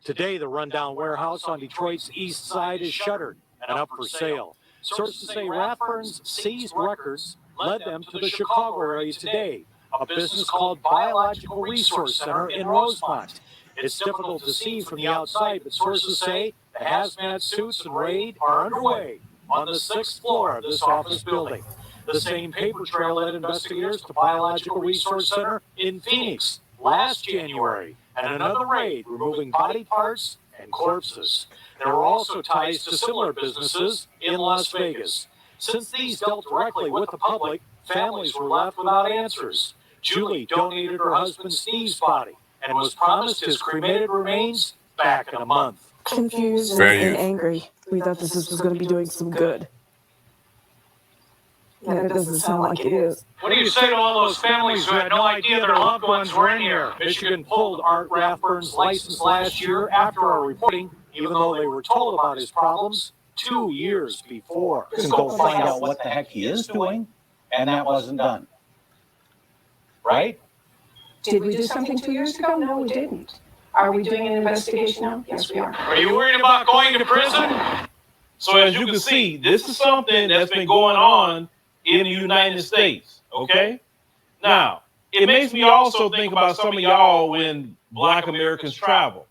Today, the rundown warehouse on Detroit's east side is shuttered and up for sale. Sources say Rathburn's seized records led them to the Chicago area today, a business called Biological Resource Center in Rosemont. It's difficult to see from the outside, but sources say the hazmat suits and raid are underway on the 6th floor of this office building. The same paper trail led investigators to Biological Resource Center in Phoenix last January, and another raid removing body parts and corpses. There were also ties to similar businesses in Las Vegas. Since these dealt directly with the public, families were left without answers. Julie donated her husband Steve's body and was promised his cremated remains back in a month. Confused and angry. We thought this was going to be doing some good. And it doesn't sound like it is. What do you say to all those families who had no idea their loved ones were in here? Michigan pulled Art Rathburn's license last year after our reporting, even though they were told about his problems 2 years before. Just go find out what the heck he is doing, and that wasn't done. Right? Did we do something 2 years ago? No, we didn't. Are we doing an investigation now? Yes, we are. Are you worried about going to prison? So as you can see, this is something that's been going on in the United States, okay? Now, it makes me also think about some of y'all when Black Americans travel.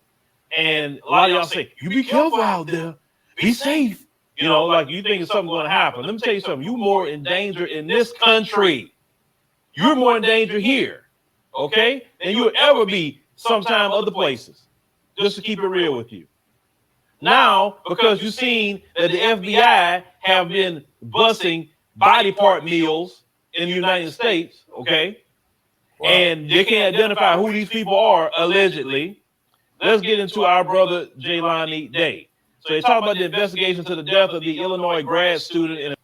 And a lot of y'all say, you be careful out there. Be safe. Like you think something's going to happen. Let me tell you something. You're more in danger in this country. You're more in danger here, okay, than you'll ever be sometime other places, just to keep it real with you. Now, because you've seen that the FBI have been busting body part meals in the United States, okay, and they can't identify who these people are, allegedly, let's get into our brother Jelani Day. So they talk about the investigation to the death of the Illinois grad student in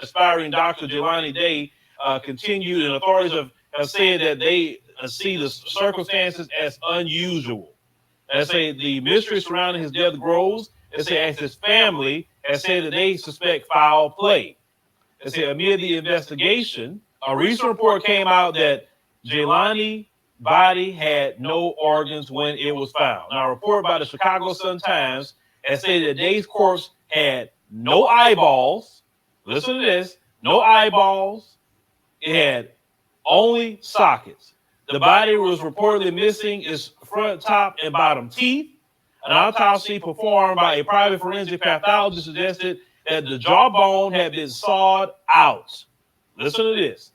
aspiring Dr. Jelani Day continued, and authorities have said that they see the circumstances as unusual. They say the mystery surrounding his death grows. They say as his family has said that they suspect foul play. They say amid the investigation, a recent report came out that Jelani's body had no organs when it was found. Now, a report by the Chicago Sun-Times has said that Day's corpse had no eyeballs. Listen to this, no eyeballs. It had only sockets. The body was reportedly missing its front, top, and bottom teeth. An autopsy performed by a private forensic pathologist suggested that the jawbone had been sawed out. Listen to this.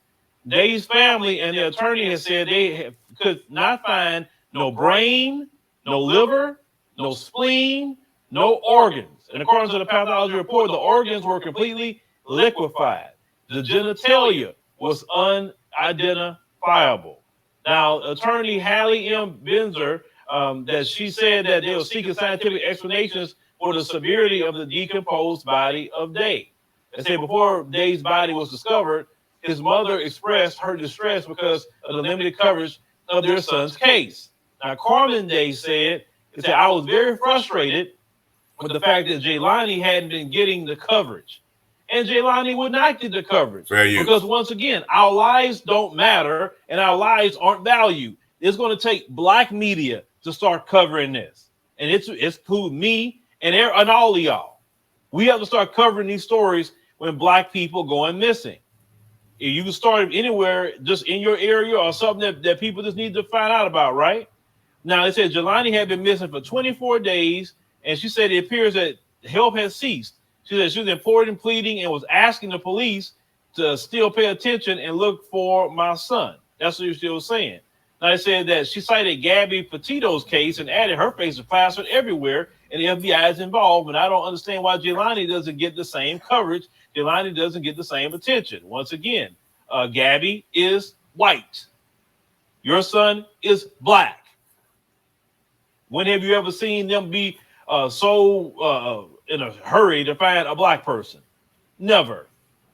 Day's family and the attorney has said they could not find no brain, no liver, no spleen, no organs. And according to the pathology report, the organs were completely liquefied. The genitalia was unidentifiable. Now, attorney Hallie M. Benzer, that she said that they were seeking scientific explanations for the severity of the decomposed body of Day. They say before Day's body was discovered, his mother expressed her distress because of the limited coverage of their son's case. Now, Carmen Day said, I was very frustrated with the fact that Jelani hadn't been getting the coverage. And Jelani would not get the coverage. Because once again, our lives don't matter and our lives aren't valued. It's going to take black media to start covering this. And it's including me and all of y'all. We have to start covering these stories when black people going missing. You can start anywhere, just in your area or something that people just need to find out about, right? Now, it said Jelani had been missing for 24 days, and she said it appears that help has ceased. She said she was imploring and pleading and was asking the police to still pay attention and look for my son. That's what she was saying. Now, they said that she cited Gabby Petito's case and added her face is plastered everywhere, and the FBI is involved, and I don't understand why Jelani doesn't get the same coverage. Jelani doesn't get the same attention. Once again, Gabby is white. Your son is black. When have you ever seen them be so in a hurry to find a black person? Never.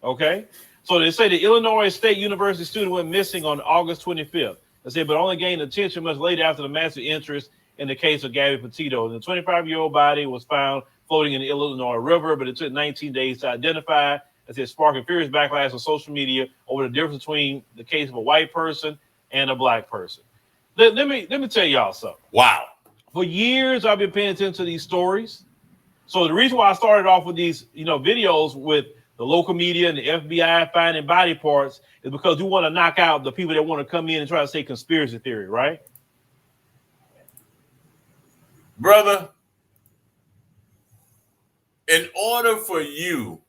Okay? So they say the Illinois State University student went missing on August 25th. They say, but only gained attention much later after the massive interest in the case of Gabby Petito. The 25-year-old body was found floating in the Illinois River, but it took 19 days to identify. It said sparking furious backlash on social media over the difference between the case of a white person and a black person. Let me tell y'all something. Wow. For years, I've been paying attention to these stories. So the reason why I started off with these, videos with the local media and the FBI finding body parts is because we want to knock out the people that want to come in and try to say conspiracy theory, right? Brother, in order for you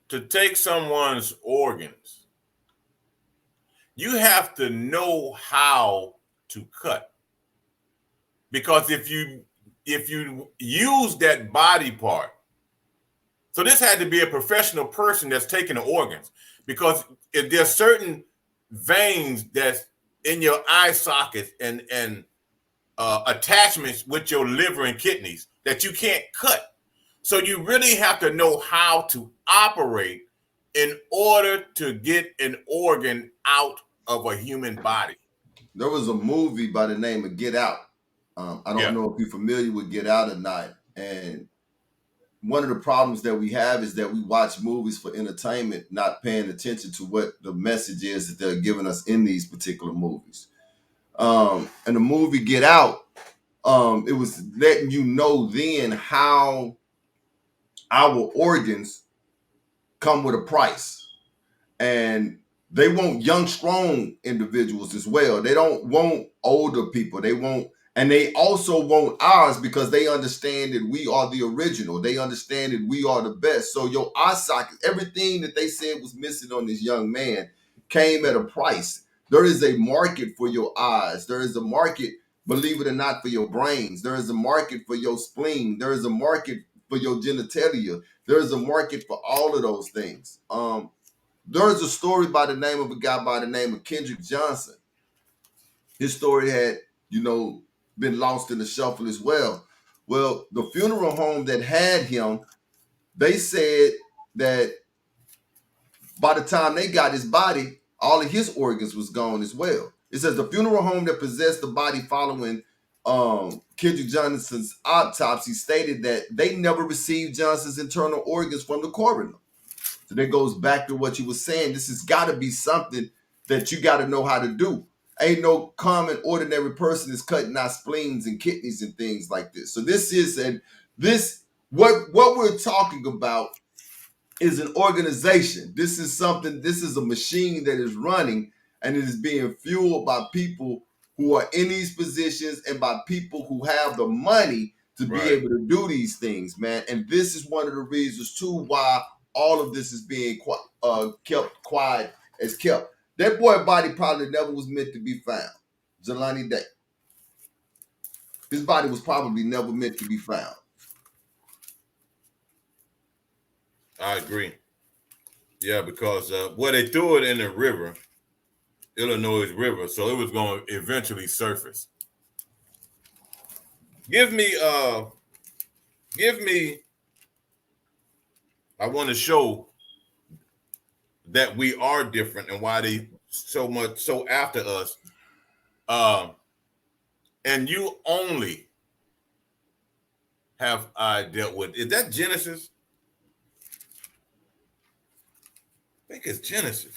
to take someone's organs, you have to know how to cut. Because if you use that body part, so this had to be a professional person that's taking the organs, because if there's certain veins that's in your eye sockets and attachments with your liver and kidneys that you can't cut. So you really have to know how to operate in order to get an organ out of a human body. There was a movie by the name of Get Out. I don't know if you're familiar with Get Out or not. And one of the problems that we have is that we watch movies for entertainment, not paying attention to what the message is that they're giving us in these particular movies. And the movie Get Out, it was letting you know then how our organs come with a price. And they want young, strong individuals as well. They don't want older people. And they also want ours because they understand that we are the original. They understand that we are the best. So your eye socket, everything that they said was missing on this young man came at a price. There is a market for your eyes. There is a market, believe it or not, for your brains. There is a market for your spleen. There is a market for your genitalia. There is a market for all of those things. There is a story by the name of a guy by the name of Kendrick Johnson. His story had, been lost in the shuffle as well. Well, the funeral home that had him, they said that by the time they got his body, all of his organs was gone as well. It says the funeral home that possessed the body following Kendrick Johnson's autopsy stated that they never received Johnson's internal organs from the coroner. So that goes back to what you were saying. This has got to be something that you got to know how to do. Ain't no common ordinary person is cutting out spleens and kidneys and things like this. So this is what we're talking about is an organization. This is a machine that is running, and it is being fueled by people who are in these positions and by people who have the money to be able to do these things, man. And this is one of the reasons too why all of this is being kept quiet as kept. That boy body probably never was meant to be found. Jelani Day. His body was probably never meant to be found. I agree. Yeah, because they threw it in the river, Illinois River, so it was going to eventually surface. Give me, I want to show that we are different and why they so after us. And you only have I dealt with. Is that Genesis? I think it's Genesis.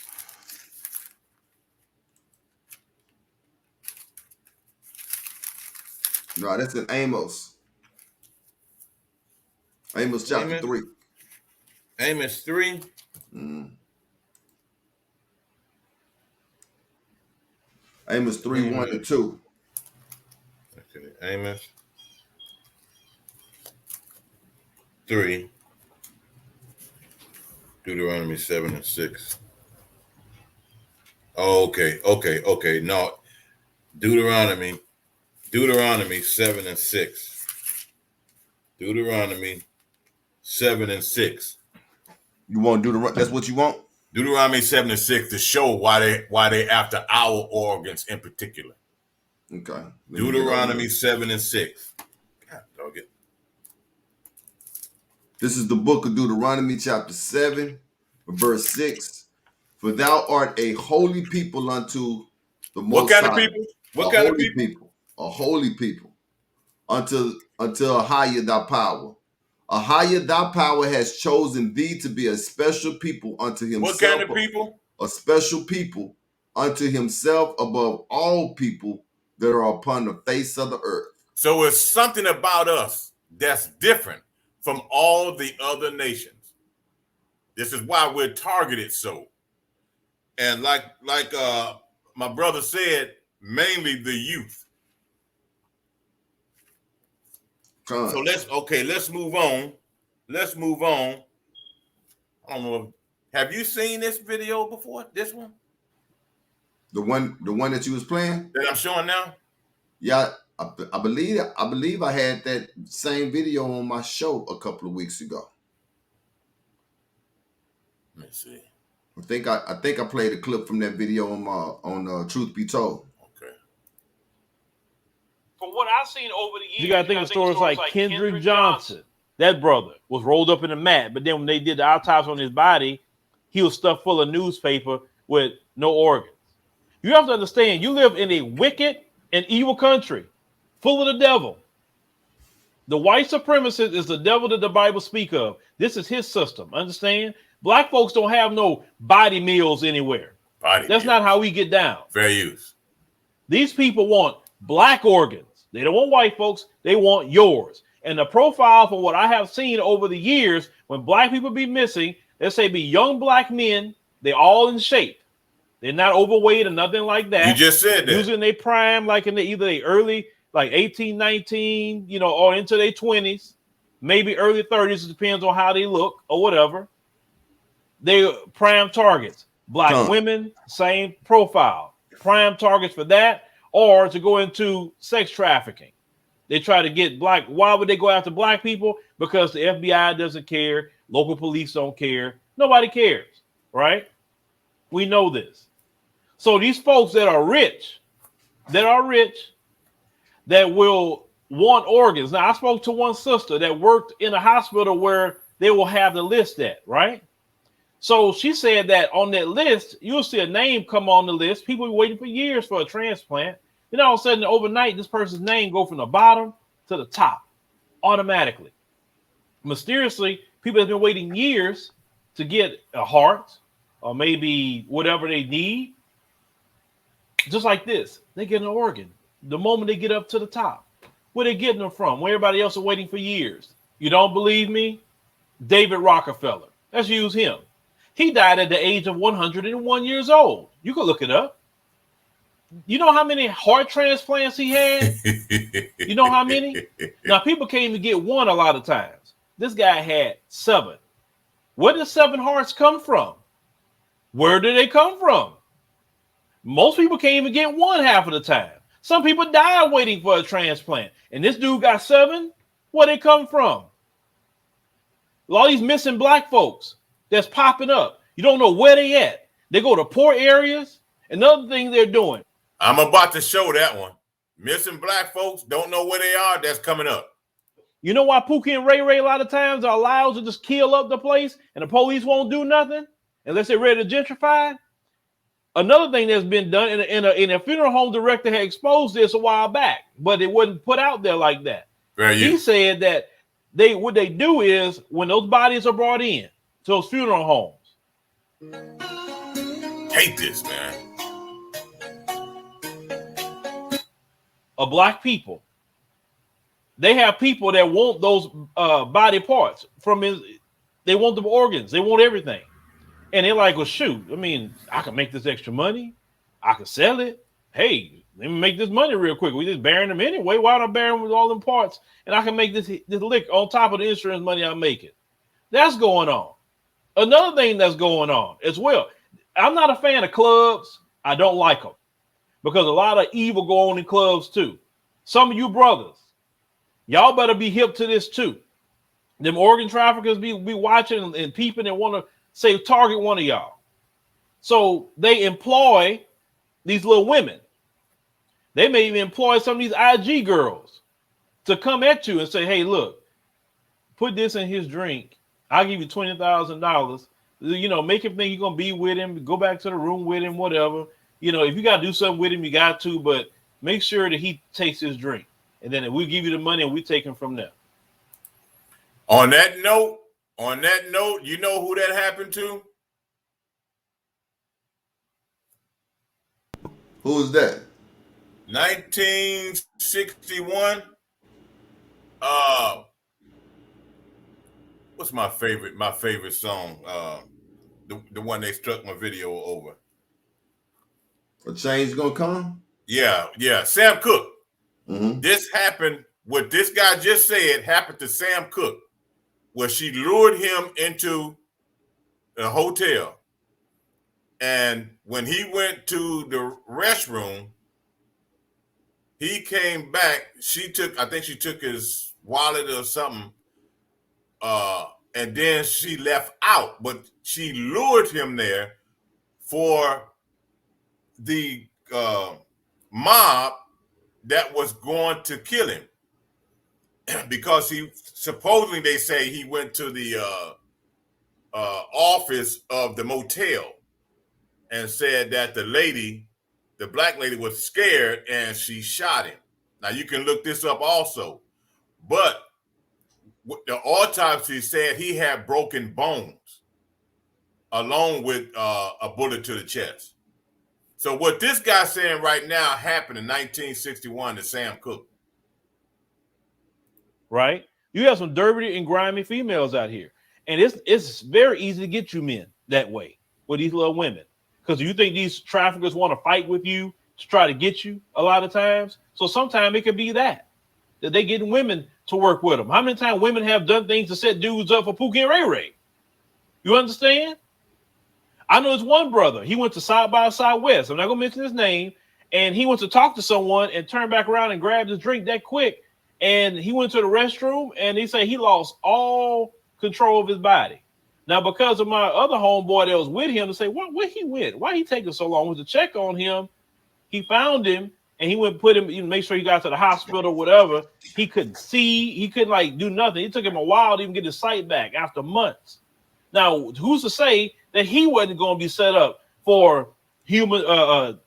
No, that's in Amos. Amos chapter 3. Amos 3. Amos 3, 1 and 2. Okay, Amos 3. Deuteronomy 7 and 6. Oh, okay. No, Deuteronomy 7 and 6. Deuteronomy 7 and 6. You want Deuteronomy? That's what you want? Deuteronomy 7 and 6 to show why they after our organs in particular. Okay. Deuteronomy 7 and 6. God dog it. This is the book of Deuteronomy, chapter 7, verse 6. For thou art a holy people unto the Most What kind High. of people? What kind of people? A holy people. Until Ahijah thy power. Ahijah thy power has chosen thee to be a special people unto himself. What kind of people? A special people unto himself above all people that are upon the face of the earth. So it's something about us that's different from all the other nations. This is why we're targeted so. And like my brother said, mainly the youth. So let's move on. Let's move on. I don't know. Have you seen this video before? This one? The one that you was playing? That I'm showing now? Yeah, I believe I had that same video on my show a couple of weeks ago. Let me see. I think I played a clip from that video on Truth Be Told. Okay. From what I've seen over the years, you gotta think of stories like Kendrick Johnson. That brother was rolled up in a mat, but then when they did the autopsy on his body, he was stuffed full of newspaper with no organs. You have to understand, you live in a wicked and evil country, full of the devil. The white supremacist is the devil that the Bible speak of. This is his system. Understand? Black folks don't have no body meals anywhere. That's not how we get down. Fair use. These people want black organs. They don't want white folks. They want yours. And the profile for what I have seen over the years, when black people be missing, let's say be young black men, they're all in shape. They're not overweight or nothing like that. You just said that. Usually in their prime, like in either the early, like 18, 19, or into their 20s, maybe early 30s. It depends on how they look or whatever. They prime targets. Black women, same profile. Prime targets for that, or to go into sex trafficking. They try to get black. Why would they go after black people? Because the FBI doesn't care. Local police don't care. Nobody cares, right? We know this. So these folks that are rich, that will want organs. Now, I spoke to one sister that worked in a hospital where they will have the list at, right? So she said that on that list, you'll see a name come on the list. People be waiting for years for a transplant. Then all of a sudden, overnight, this person's name go from the bottom to the top automatically. Mysteriously, people have been waiting years to get a heart or maybe whatever they need. Just like this, they get an organ the moment they get up to the top. Where they getting them from? Where everybody else are waiting for years. You don't believe me? David Rockefeller. Let's use him. He died at the age of 101 years old. You can look it up. You know how many heart transplants he had? You know how many? Now, people can't even get one a lot of times. This guy had 7. Where did 7 hearts come from? Where did they come from? Most people can't even get one half of the time. Some people die waiting for a transplant. And this dude got 7? Where they come from? All these missing black folks that's popping up. You don't know where they at. They go to poor areas. Another thing they're doing. I'm about to show that one. Missing black folks don't know where they are. That's coming up. You know why Pookie and Ray Ray a lot of times are allowed to just kill up the place and the police won't do nothing unless they're ready to gentrify? Another thing that's been done, and a funeral home director had exposed this a while back, but it wasn't put out there like that. He said that what they do is when those bodies are brought in to those funeral homes. Hate this, man. Of black people, they have people that want those body parts from his. They want the organs. They want everything. And they're like, well, shoot, I mean, I can make this extra money. I can sell it. Hey, let me make this money real quick. We just burying them anyway. Why don't I bury them with all them parts? And I can make this lick on top of the insurance money I'm making. That's going on. Another thing that's going on as well. I'm not a fan of clubs. I don't like them because a lot of evil go on in clubs too. Some of you brothers, y'all better be hip to this too. Them organ traffickers be watching and peeping and want to say target one of y'all. So they employ these little women. They may even employ some of these IG girls to come at you and say, hey, look, put this in his drink. I'll give you $20,000. You know, make him think you're going to be with him. Go back to the room with him, whatever. You know, if you got to do something with him, you got to. But make sure that he takes his drink. And then we'll give you the money and we take him from there. On that note, you know who that happened to? Who is that? 1961. What's my favorite song? The one they struck my video over. A Change Gonna Come? Yeah. Sam Cooke. Mm-hmm. This happened, what this guy just said happened to Sam Cooke, where she lured him into a hotel. And when he went to the restroom, he came back. I think she took his wallet or something. And then she left out, but she lured him there for the mob that was going to kill him. Because he supposedly, they say he went to the office of the motel and said that the black lady was scared and she shot him. Now you can look this up also, but the autopsy said he had broken bones along with a bullet to the chest. So what this guy's saying right now happened in 1961 to Sam Cooke. Right? You have some dirty and grimy females out here. And it's very easy to get you men that way with these little women. Because you think these traffickers want to fight with you to try to get you a lot of times. So sometimes it could be that they getting women to work with them. How many times women have done things to set dudes up for Pookie and Ray Ray? You understand? I know it's one brother. He went to South by Southwest. I'm not going to mention his name. And he went to talk to someone and turned back around and grabbed his drink that quick. And he went to the restroom and he said he lost all control of his body. Now, because of my other homeboy that was with him to say, where he went? Why he taking so long? Was to check on him. He found him and he went and put him, make sure he got to the hospital or whatever. He couldn't see. He couldn't do nothing. It took him a while to even get his sight back after months. Now, who's to say that he wasn't going to be set up for human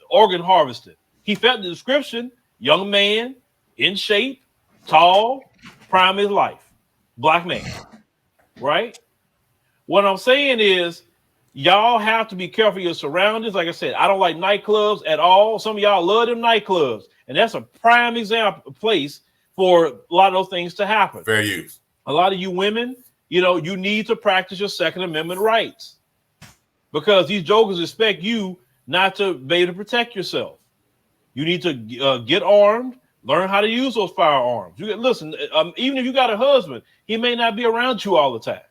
organ harvesting. He felt the description: young man, in shape, tall, prime of his life, black man, right? What I'm saying is, y'all have to be careful of your surroundings. Like I said, I don't like nightclubs at all. Some of y'all love them nightclubs, and that's a prime example place for a lot of those things to happen. Fair use. A lot of you women, you know, you need to practice your Second Amendment rights, because these jokers expect you not to be able to protect yourself. You need to get armed, learn how to use those firearms. Listen, even if you got a husband, he may not be around you all the time,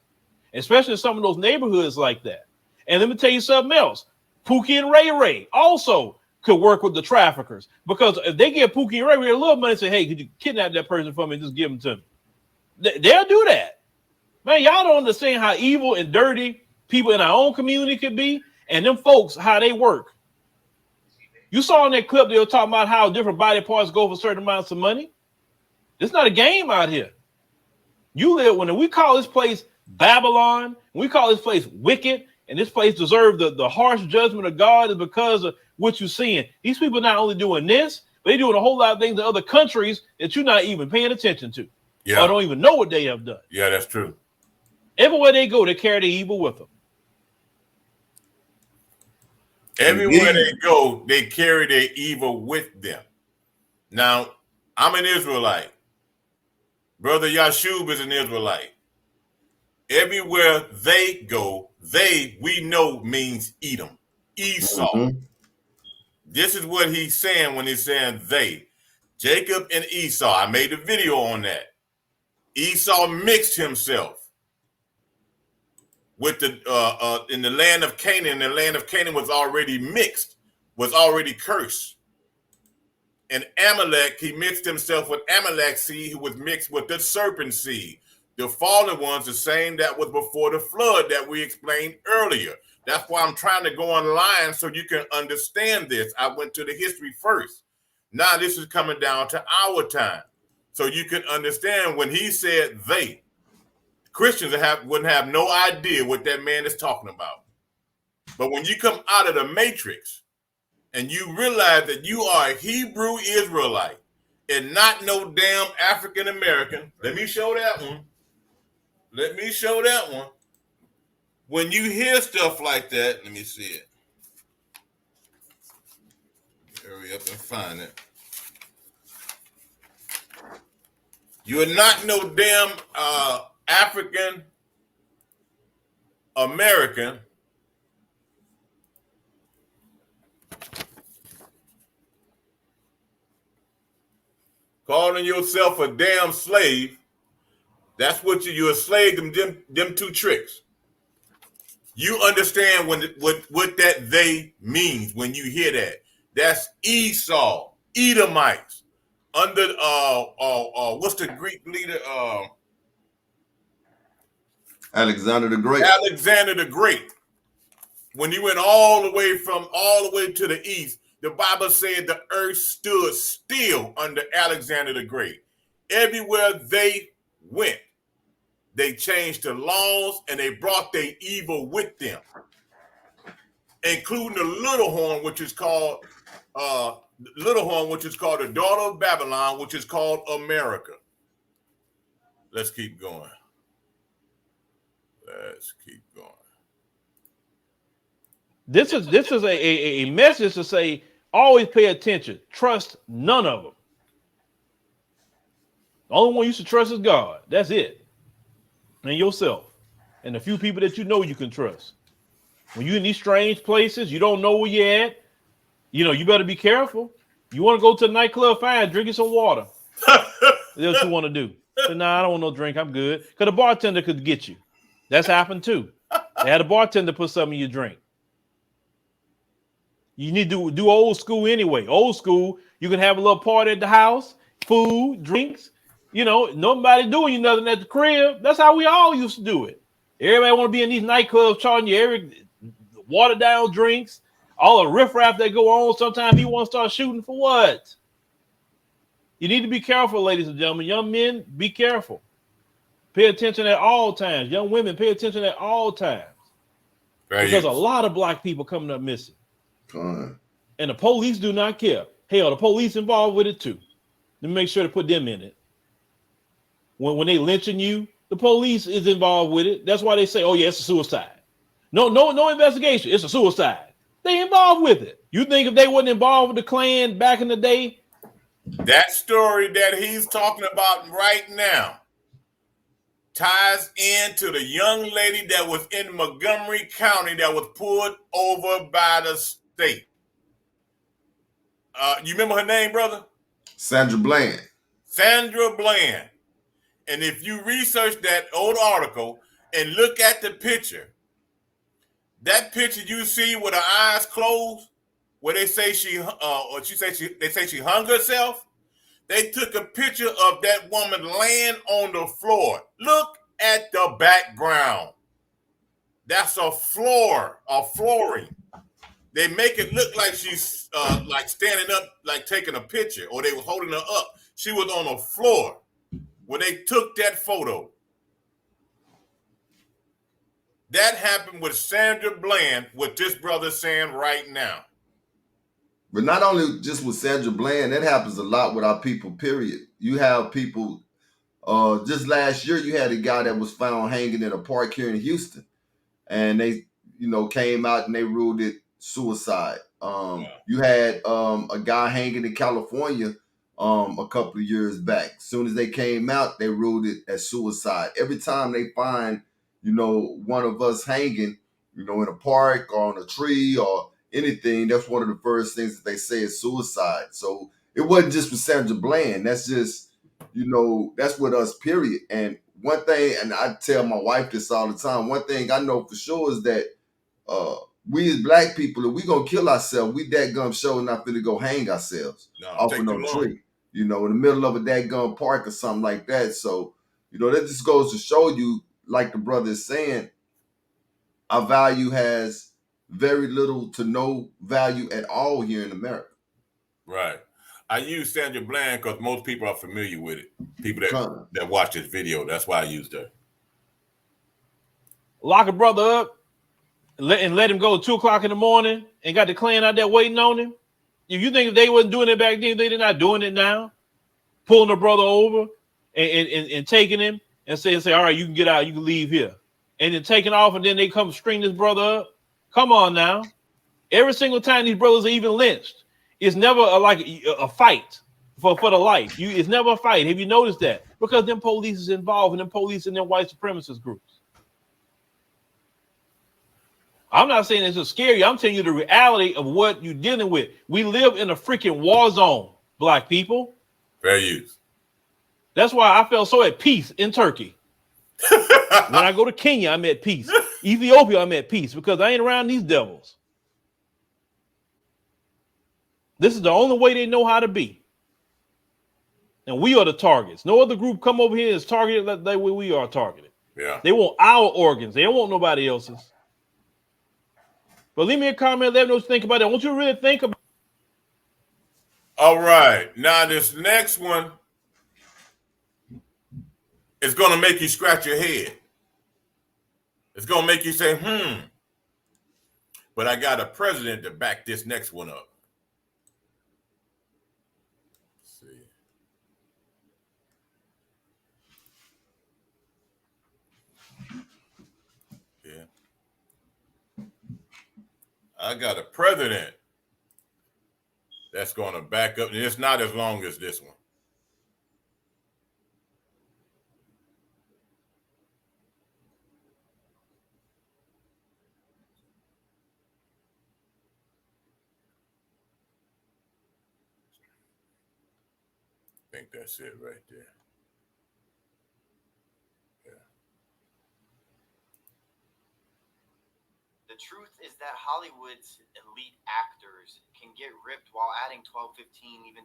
especially in some of those neighborhoods like that. And let me tell you something else. Pookie and Ray Ray also could work with the traffickers, because if they give Pookie and Ray Ray a little money and say, hey, could you kidnap that person for me and just give them to me? They'll do that. Man, y'all don't understand how evil and dirty people in our own community could be, and them folks, how they work. You saw in that clip they were talking about how different body parts go for certain amounts of money. It's not a game out here. You live, when we call this place Babylon, we call this place wicked, and this place deserves the harsh judgment of God, is because of what you're seeing. These people not only doing this, but they're doing a whole lot of things in other countries that you're not even paying attention to. Yeah. Or don't even know what they have done. Yeah, that's true. Everywhere they go, they carry the evil with them. Everywhere they go, they carry their evil with them. Now, I'm an Israelite. Brother Yashub is an Israelite. Everywhere they go, we know means Edom, Esau. Mm-hmm. This is what he's saying when he's saying they. Jacob and Esau. I made a video on that. Esau mixed himself with the in the land of Canaan. The land of Canaan was already mixed, was already cursed. And Amalek, he mixed himself with Amalek's seed, who was mixed with the serpent seed. The fallen ones, the same that was before the flood that we explained earlier. That's why I'm trying to go online so you can understand this. I went to the history first. Now this is coming down to our time. So you can understand when he said they, Christians wouldn't have no idea what that man is talking about. But when you come out of the matrix and you realize that you are a Hebrew Israelite and not no damn African American, let me show that one. Let me show that one. When you hear stuff like that, let me see it. Hurry up and find it. You are not no damn African American. Calling yourself a damn slave. That's what you're a slave. Them two tricks. You understand what that they means when you hear that. That's Esau, Edomites, under what's the Greek leader? Alexander the Great. Alexander the Great. When he went all the way to the east, the Bible said the earth stood still under Alexander the Great. Everywhere they went, they changed the laws and they brought their evil with them, including the little horn, which is called the daughter of Babylon, which is called America. Let's keep going. This is a message to say, always pay attention. Trust none of them. The only one you should trust is God. That's it. And yourself. And a few people that you know you can trust. When you're in these strange places, you don't know where you're at, you better be careful. You want to go to a nightclub, fine, drink you some water. That's what you want to do. So, nah, I don't want no drink. I'm good. Because the bartender could get you. That's happened too. They had a bartender put something in your drink. You need to do old school anyway. Old school, you can have a little party at the house, food, drinks. Nobody doing you nothing at the crib. That's how we all used to do it. Everybody want to be in these nightclubs charging you every watered down drinks, all the riffraff that go on. Sometimes you want to start shooting for what? You need to be careful, ladies and gentlemen. Young men, be careful. Pay attention at all times. Young women, pay attention at all times. Because a lot of black people coming up missing. And the police do not care. Hell, the police involved with it too. Let me make sure to put them in it. When they lynching you, the police is involved with it. That's why they say, oh yeah, it's a suicide. No investigation. It's a suicide. They involved with it. You think if they wasn't involved with the Klan back in the day? That story that he's talking about right now ties into the young lady that was in Montgomery County that was pulled over by the state. You remember her name, brother? Sandra Bland. Sandra Bland. And if you research that old article and look at the picture, that picture you see with her eyes closed, where they say they say she hung herself. They took a picture of that woman laying on the floor. Look at the background. That's a flooring. They make it look like she's like standing up, like taking a picture, or they were holding her up. She was on the floor when they took that photo. That happened with Sandra Bland, what this brother's saying right now. But not only just with Sandra Bland, that happens a lot with our people, period. You have people, just last year, you had a guy that was found hanging in a park here in Houston. And they, came out and they ruled it suicide. You had a guy hanging in California a couple of years back. As soon as they came out, they ruled it as suicide. Every time they find, one of us hanging, in a park or on a tree or anything, that's one of the first things that they say is suicide. So it wasn't just with Sandra Bland. That's just, that's with us, period. And one thing, and I tell my wife this all the time, one thing I know for sure is that we as black people, if we gonna kill ourselves, we dadgum sure not finna go hang ourselves off of no tree, in the middle of a dadgum park or something like that. So, that just goes to show you, like the brother is saying, our value has very little to no value at all here in America. Right. I use Sandra Bland because most people are familiar with it. People that watch this video, that's why I used her. Lock a brother up and let him go at 2 o'clock in the morning and got the Klan out there waiting on him. If you think if they wasn't doing it back then, they're not doing it now. Pulling the brother over and taking him and say, all right, you can get out, you can leave here. And then taking off, and then they come string this brother up. Come on now. Every single time these brothers are even lynched, it's never a fight for the life. It's never a fight. Have you noticed that? Because them police is involved, and them police and them white supremacist groups. I'm not saying it's just scary. I'm telling you the reality of what you're dealing with. We live in a freaking war zone, black people. Fair use. That's why I felt so at peace in Turkey. When I go to Kenya, I'm at peace. Ethiopia, I'm at peace because I ain't around these devils. This is the only way they know how to be. And we are the targets. No other group come over here is targeted like the way we are targeted. Yeah. They want our organs. They don't want nobody else's. But leave me a comment. Let me know what you think about it. I want you to really think about it. All right. Now this next one is going to make you scratch your head. It's going to make you say, But I got a president to back this next one up. Let's see. Yeah. I got a president that's going to back up, and it's not as long as this one. I think that's it right there. Yeah. The truth is that Hollywood's elite actors can get ripped while adding 12, 15, even.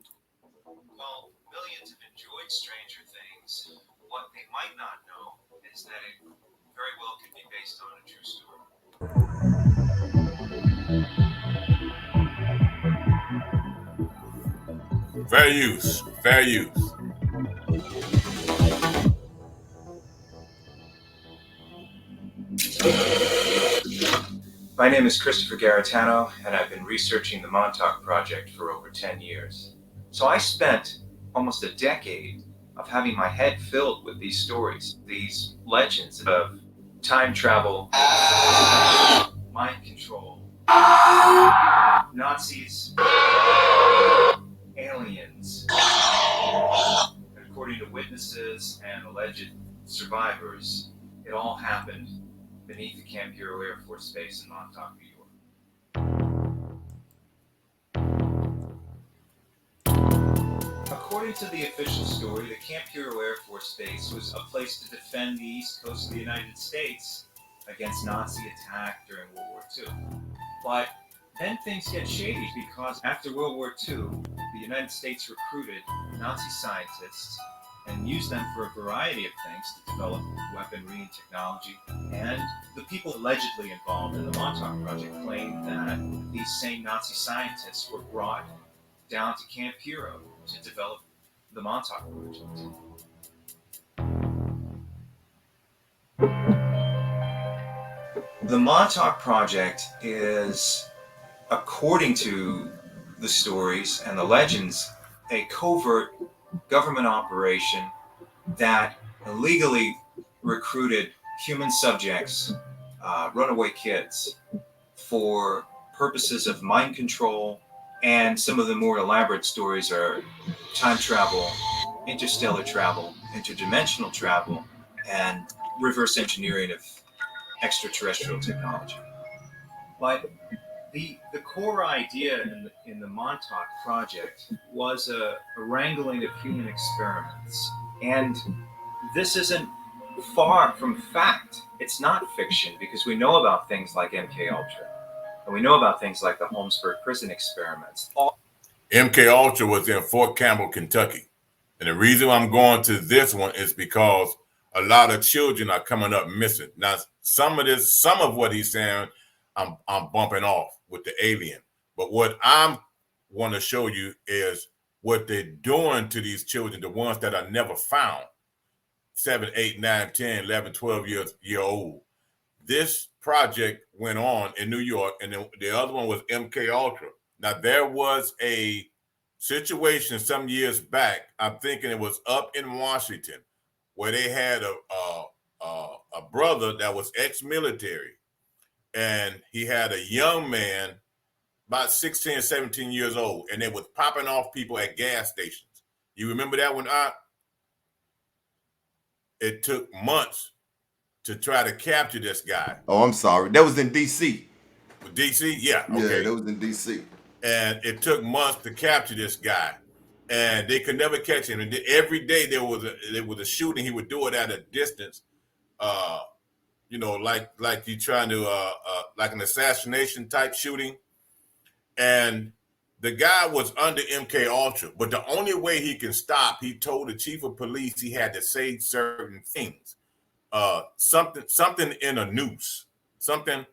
Well, millions have enjoyed Stranger Things. What they might not know is that it very well could be based on a true story. Fair use. Fair use. My name is Christopher Garitano, and I've been researching the Montauk Project for over 10 years. So I spent almost a decade of having my head filled with these stories, these legends of time travel, mind control, Nazis, aliens. And according to witnesses and alleged survivors, it all happened beneath the Camp Hero Air Force Base in Montauk, New York. According to the official story, the Camp Hero Air Force Base was a place to defend the east coast of the United States against Nazi attack during World War II. But then things get shady because after World War II, the United States recruited Nazi scientists and used them for a variety of things to develop weaponry and technology. And the people allegedly involved in the Montauk Project claimed that these same Nazi scientists were brought down to Camp Hero to develop the Montauk Project. The Montauk Project is, according to the stories and the legends, a covert government operation that illegally recruited human subjects, runaway kids, for purposes of mind control. And some of the more elaborate stories are time travel, interstellar travel, interdimensional travel, and reverse engineering of extraterrestrial technology. But the core idea in the Montauk Project was a wrangling of human experiments. And this isn't far from fact. It's not fiction because we know about things like MKUltra. And we know about things like the Holmesburg prison experiments. MKUltra was in Fort Campbell, Kentucky. And the reason I'm going to this one is because a lot of children are coming up missing. Now, some of what he's saying, I'm bumping off with the alien. But what I want to show you is what they're doing to these children, the ones that are never found, 7, 8, 9, 10, 11, 12 years old. This project went on in New York, and then the other one was MKUltra. Now, there was a situation some years back, I'm thinking it was up in Washington, where they had a brother that was ex-military, and he had a young man, about 16, 17 years old, and they was popping off people at gas stations. You remember that one, Art? It took months to try to capture this guy. Oh, I'm sorry. That was in D.C. D.C.? Yeah. Okay. Yeah, that was in D.C. And it took months to capture this guy. And they could never catch him. And every day there was a shooting. He would do it at a distance. Like you trying to like an assassination type shooting. And the guy was under MKUltra, but the only way he can stop, he told the chief of police he had to say certain things. Something in a noose, something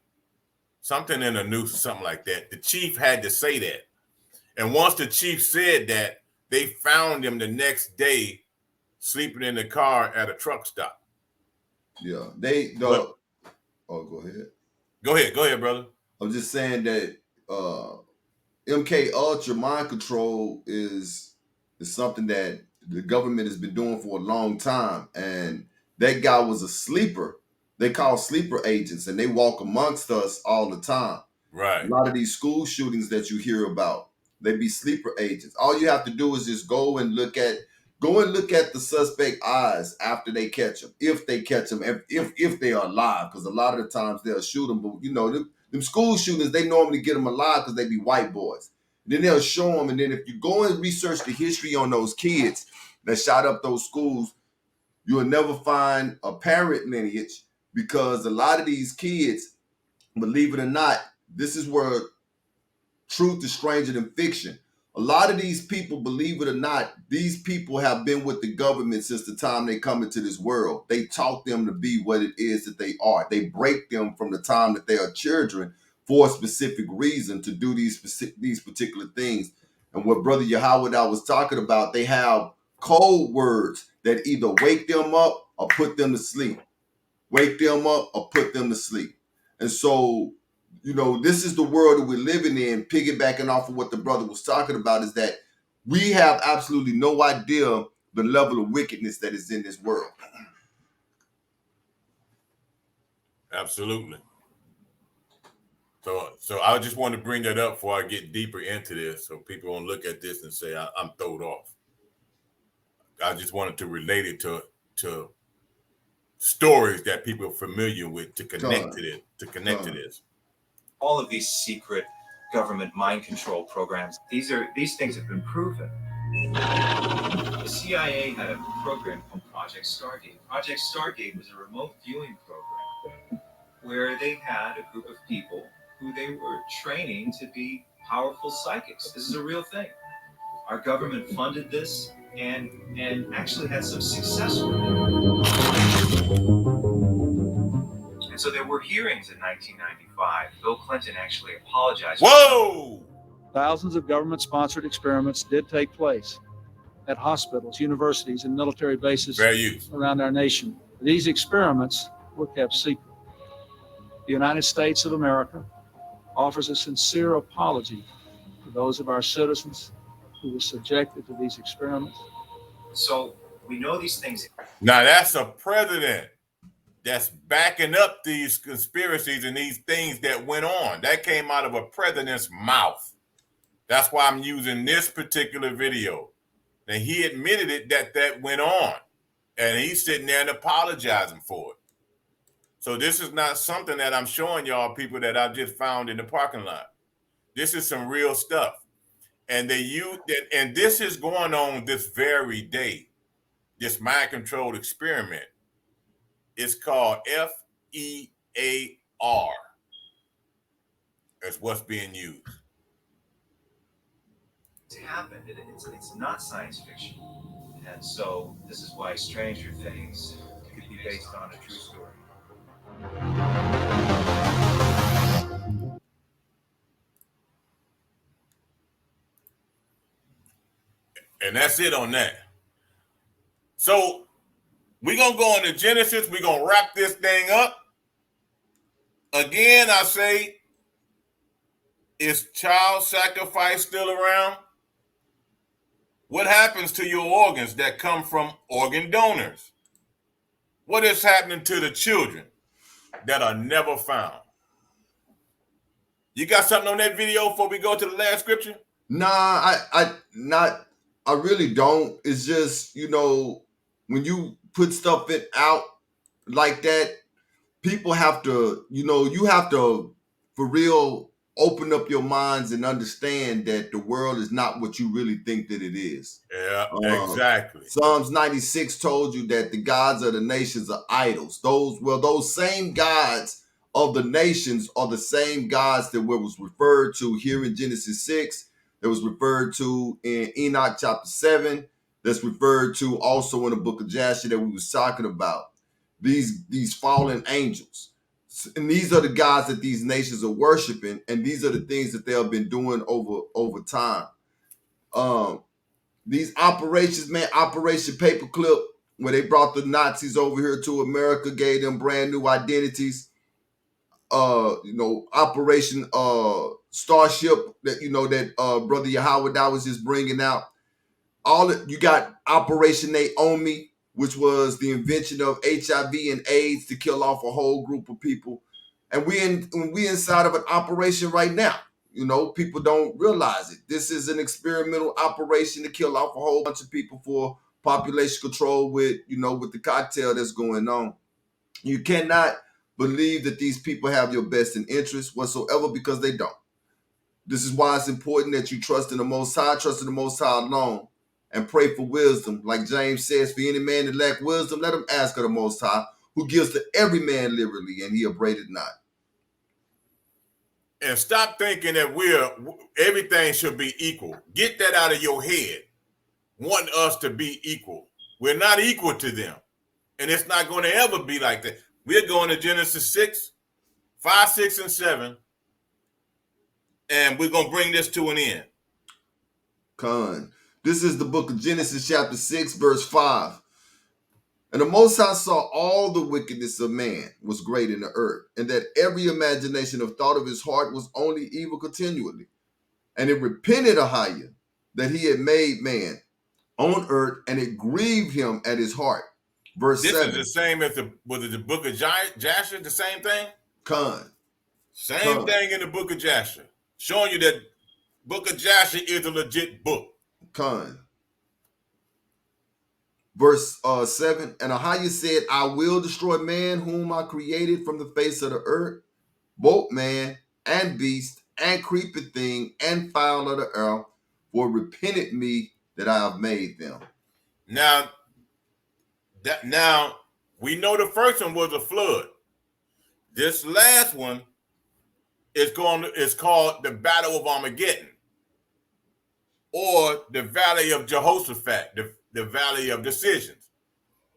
in a noose, something like that. The chief had to say that. And once the chief said that, they found him the next day sleeping in the car at a truck stop. Yeah, go ahead. Go ahead, brother. I'm just saying that MKUltra mind control is something that the government has been doing for a long time, and that guy was a sleeper. They call sleeper agents, and they walk amongst us all the time. Right. A lot of these school shootings that you hear about, they be sleeper agents. All you have to do is just go and look at the suspect eyes after they catch them, if they catch them, if they are alive, because a lot of the times they'll shoot them. But them school shooters, they normally get them alive because they be white boys. And then they'll show them, and then if you go and research the history on those kids that shot up those schools, you'll never find a parent lineage, because a lot of these kids, believe it or not, this is where truth is stranger than fiction. A lot of these people, believe it or not, these people have been with the government since the time they come into this world. They taught them to be what it is that they are. They break them from the time that they are children for a specific reason to do these particular things. And what Brother Yahweh was talking about, they have code words that either wake them up or put them to sleep. Wake them up or put them to sleep. And so You know, this is the world that we're living in. Piggybacking off of what the brother was talking about is that we have absolutely no idea the level of wickedness that is in this world. Absolutely. So I just want to bring that up before I get deeper into this, so people won't look at this and say I'm throwed off. I just wanted to relate it to stories that people are familiar with to connect to this. All of these secret government mind control programs, these things have been proven. The CIA had a program called Project Stargate. Project Stargate was a remote viewing program where they had a group of people who they were training to be powerful psychics. This is a real thing. Our government funded this and actually had some success with it. And so there were hearings in 1995. Bill Clinton actually apologized. Whoa! Thousands of government-sponsored experiments did take place at hospitals, universities, and military bases around our nation. These experiments were kept secret. The United States of America offers a sincere apology to those of our citizens who were subjected to these experiments. So we know these things. Now that's a president that's backing up these conspiracies and these things that went on. That came out of a president's mouth. That's why I'm using this particular video. And he admitted it that went on. And he's sitting there and apologizing for it. So this is not something that I'm showing y'all people that I just found in the parking lot. This is some real stuff. And and this is going on this very day. This mind controlled experiment. It's called FEAR. That's what's being used. It's happened. It's not science fiction. And so this is why Stranger Things could be based on a true story. And that's it on that. So we're going to go into Genesis. We're going to wrap this thing up. Again, I say, is child sacrifice still around? What happens to your organs that come from organ donors? What is happening to the children that are never found? You got something on that video before we go to the last scripture? Nah, I really don't. It's just, you know, when you put stuff out like that, people have to, you know, you have to, for real, open up your minds and understand that the world is not what you really think that it is. Yeah, exactly. Psalms 96 told you that the gods of the nations are idols. Those same gods of the nations are the same gods that was referred to here in Genesis 6, that was referred to in Enoch chapter 7, that's referred to also in the book of Jasher that we was talking about. These fallen angels. And these are the gods that these nations are worshiping, and these are the things that they have been doing over time. These operations, man, Operation Paperclip, where they brought the Nazis over here to America, gave them brand new identities. Operation Starship that Brother Yahweh that was just bringing out. You got Operation Naomi, which was the invention of HIV and AIDS to kill off a whole group of people. And we inside of an operation right now. You know, people don't realize it. This is an experimental operation to kill off a whole bunch of people for population control with the cocktail that's going on. You cannot believe that these people have your best interest whatsoever, because they don't. This is why it's important that you trust in the Most High, trust in the Most High alone, and pray for wisdom. Like James says, for any man that lack wisdom, let him ask of the Most High, who gives to every man liberally, and he upbraided not. And stop thinking that everything should be equal. Get that out of your head. Want us to be equal. We're not equal to them. And it's not going to ever be like that. We're going to Genesis 6, 5, 6, and 7. And we're going to bring this to an end. Con. This is the book of Genesis chapter 6, verse 5. And the Most High saw all the wickedness of man was great in the earth, and that every imagination of thought of his heart was only evil continually. And it repented Ahiah that he had made man on earth, and it grieved him at his heart. Verse 7. This is the same as the book of Jasher, the same thing? Same thing in the book of Jasher. Showing you that book of Jasher is a legit book. Verse 7, and Ahiah said, I will destroy man whom I created from the face of the earth, both man and beast, and creeping thing, and fowl of the earth, for repented me that I have made them. Now we know the first one was a flood. This last one is called the Battle of Armageddon, or the Valley of Jehoshaphat, the Valley of Decisions.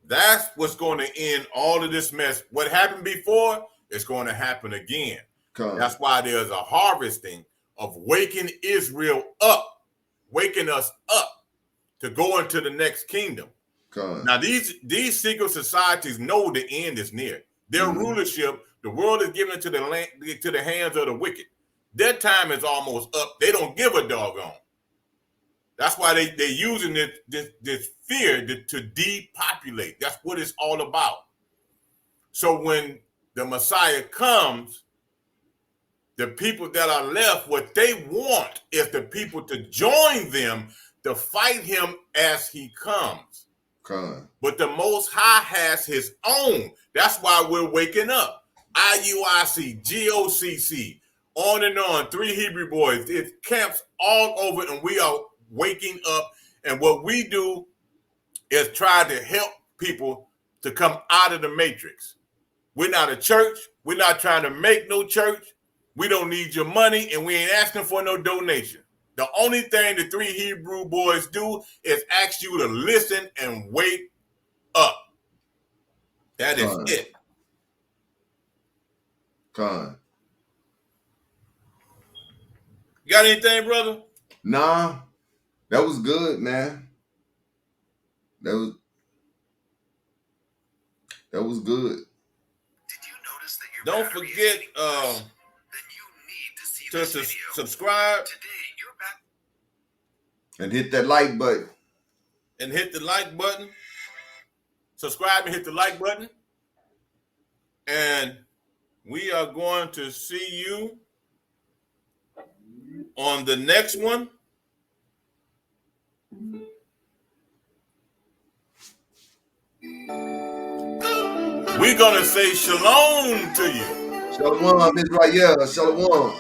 That's what's going to end all of this mess. What happened before is going to happen again. That's why there's a harvesting of waking Israel up, waking us up to go into the next kingdom. Now, these secret societies know the end is near. Their rulership, the world is given to the hands of the wicked. Their time is almost up. They don't give a doggone. That's why they're using this fear to depopulate. That's what it's all about. So when the Messiah comes, the people that are left, what they want is the people to join them to fight him as he comes. But the Most High has his own. That's why we're waking up. IUIC, GOCC, on and on, 3 Hebrew Boys. It's camps all over, and we are waking up. And what we do is try to help people to come out of the matrix. We're not a church. We're not trying to make no church. We don't need your money, and we ain't asking for no donation. The only thing the 3 Hebrew Boys do is ask you to listen and wake up. That is it. You got anything, brother? Nah, that was good, man. That was good. Don't forget to subscribe and hit that like button. Subscribe and hit the like button. And we are going to see you on the next one. We're going to say shalom to you. Shalom, Israel. Shalom.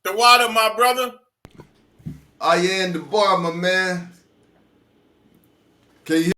The water, my brother. I am the bar, my man. Can you hear